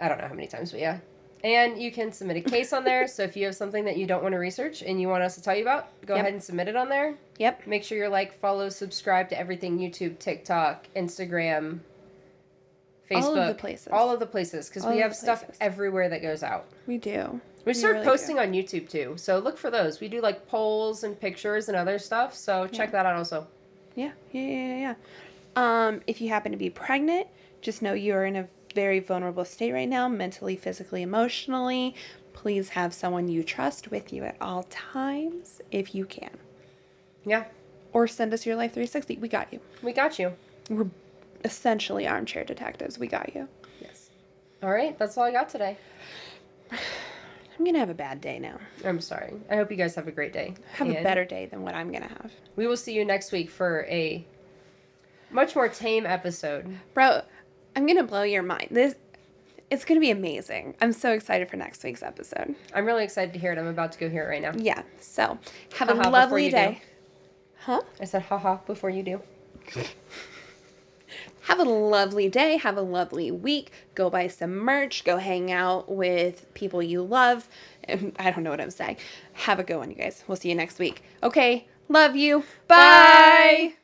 B: I don't know how many times, but yeah. And you can submit a case on there, so if you have something that you don't want to research and you want us to tell you about, go
C: Yep.
B: ahead and submit it on there.
C: Yep.
B: Make sure you're like, follow, subscribe to everything: YouTube, TikTok, Instagram, Facebook.
C: All of the places.
B: All of the places, because
C: All
B: we
C: of
B: have
C: the
B: stuff
C: places.
B: everywhere that goes out.
C: We do.
B: We started
C: really
B: posting on YouTube too, so look for those. We do like polls and pictures and other stuff, so check that out also.
C: Yeah. Yeah. If you happen to be pregnant, just know you're in a very vulnerable state right now, mentally, physically, emotionally. Please have someone you trust with you at all times if you can.
B: Yeah,
C: Or send us your Life 360. We got you.
B: we got you.
C: We're essentially armchair detectives. We got you.
B: Yes. All right, that's all I got today.
C: I'm going to have a bad day now.
B: I'm sorry. I hope you guys have a great day.
C: Have a
B: And
C: better day than what I'm going to have.
B: We will see you next week for a much more tame episode.
C: Bro, I'm going to blow your mind. It's going to be amazing. I'm so excited for next week's episode.
B: I'm really excited to hear it. I'm about to go hear it right now.
C: Yeah. So, have
B: Haha,
C: a
B: before
C: lovely
B: you
C: day.
B: do.
C: Huh?
B: I said haha before you do.
C: Have a lovely day. Have a lovely week. Go buy some merch. Go hang out with people you love. I don't know what I'm saying. Have a good one, you guys. We'll see you next week. Okay. Love you. Bye.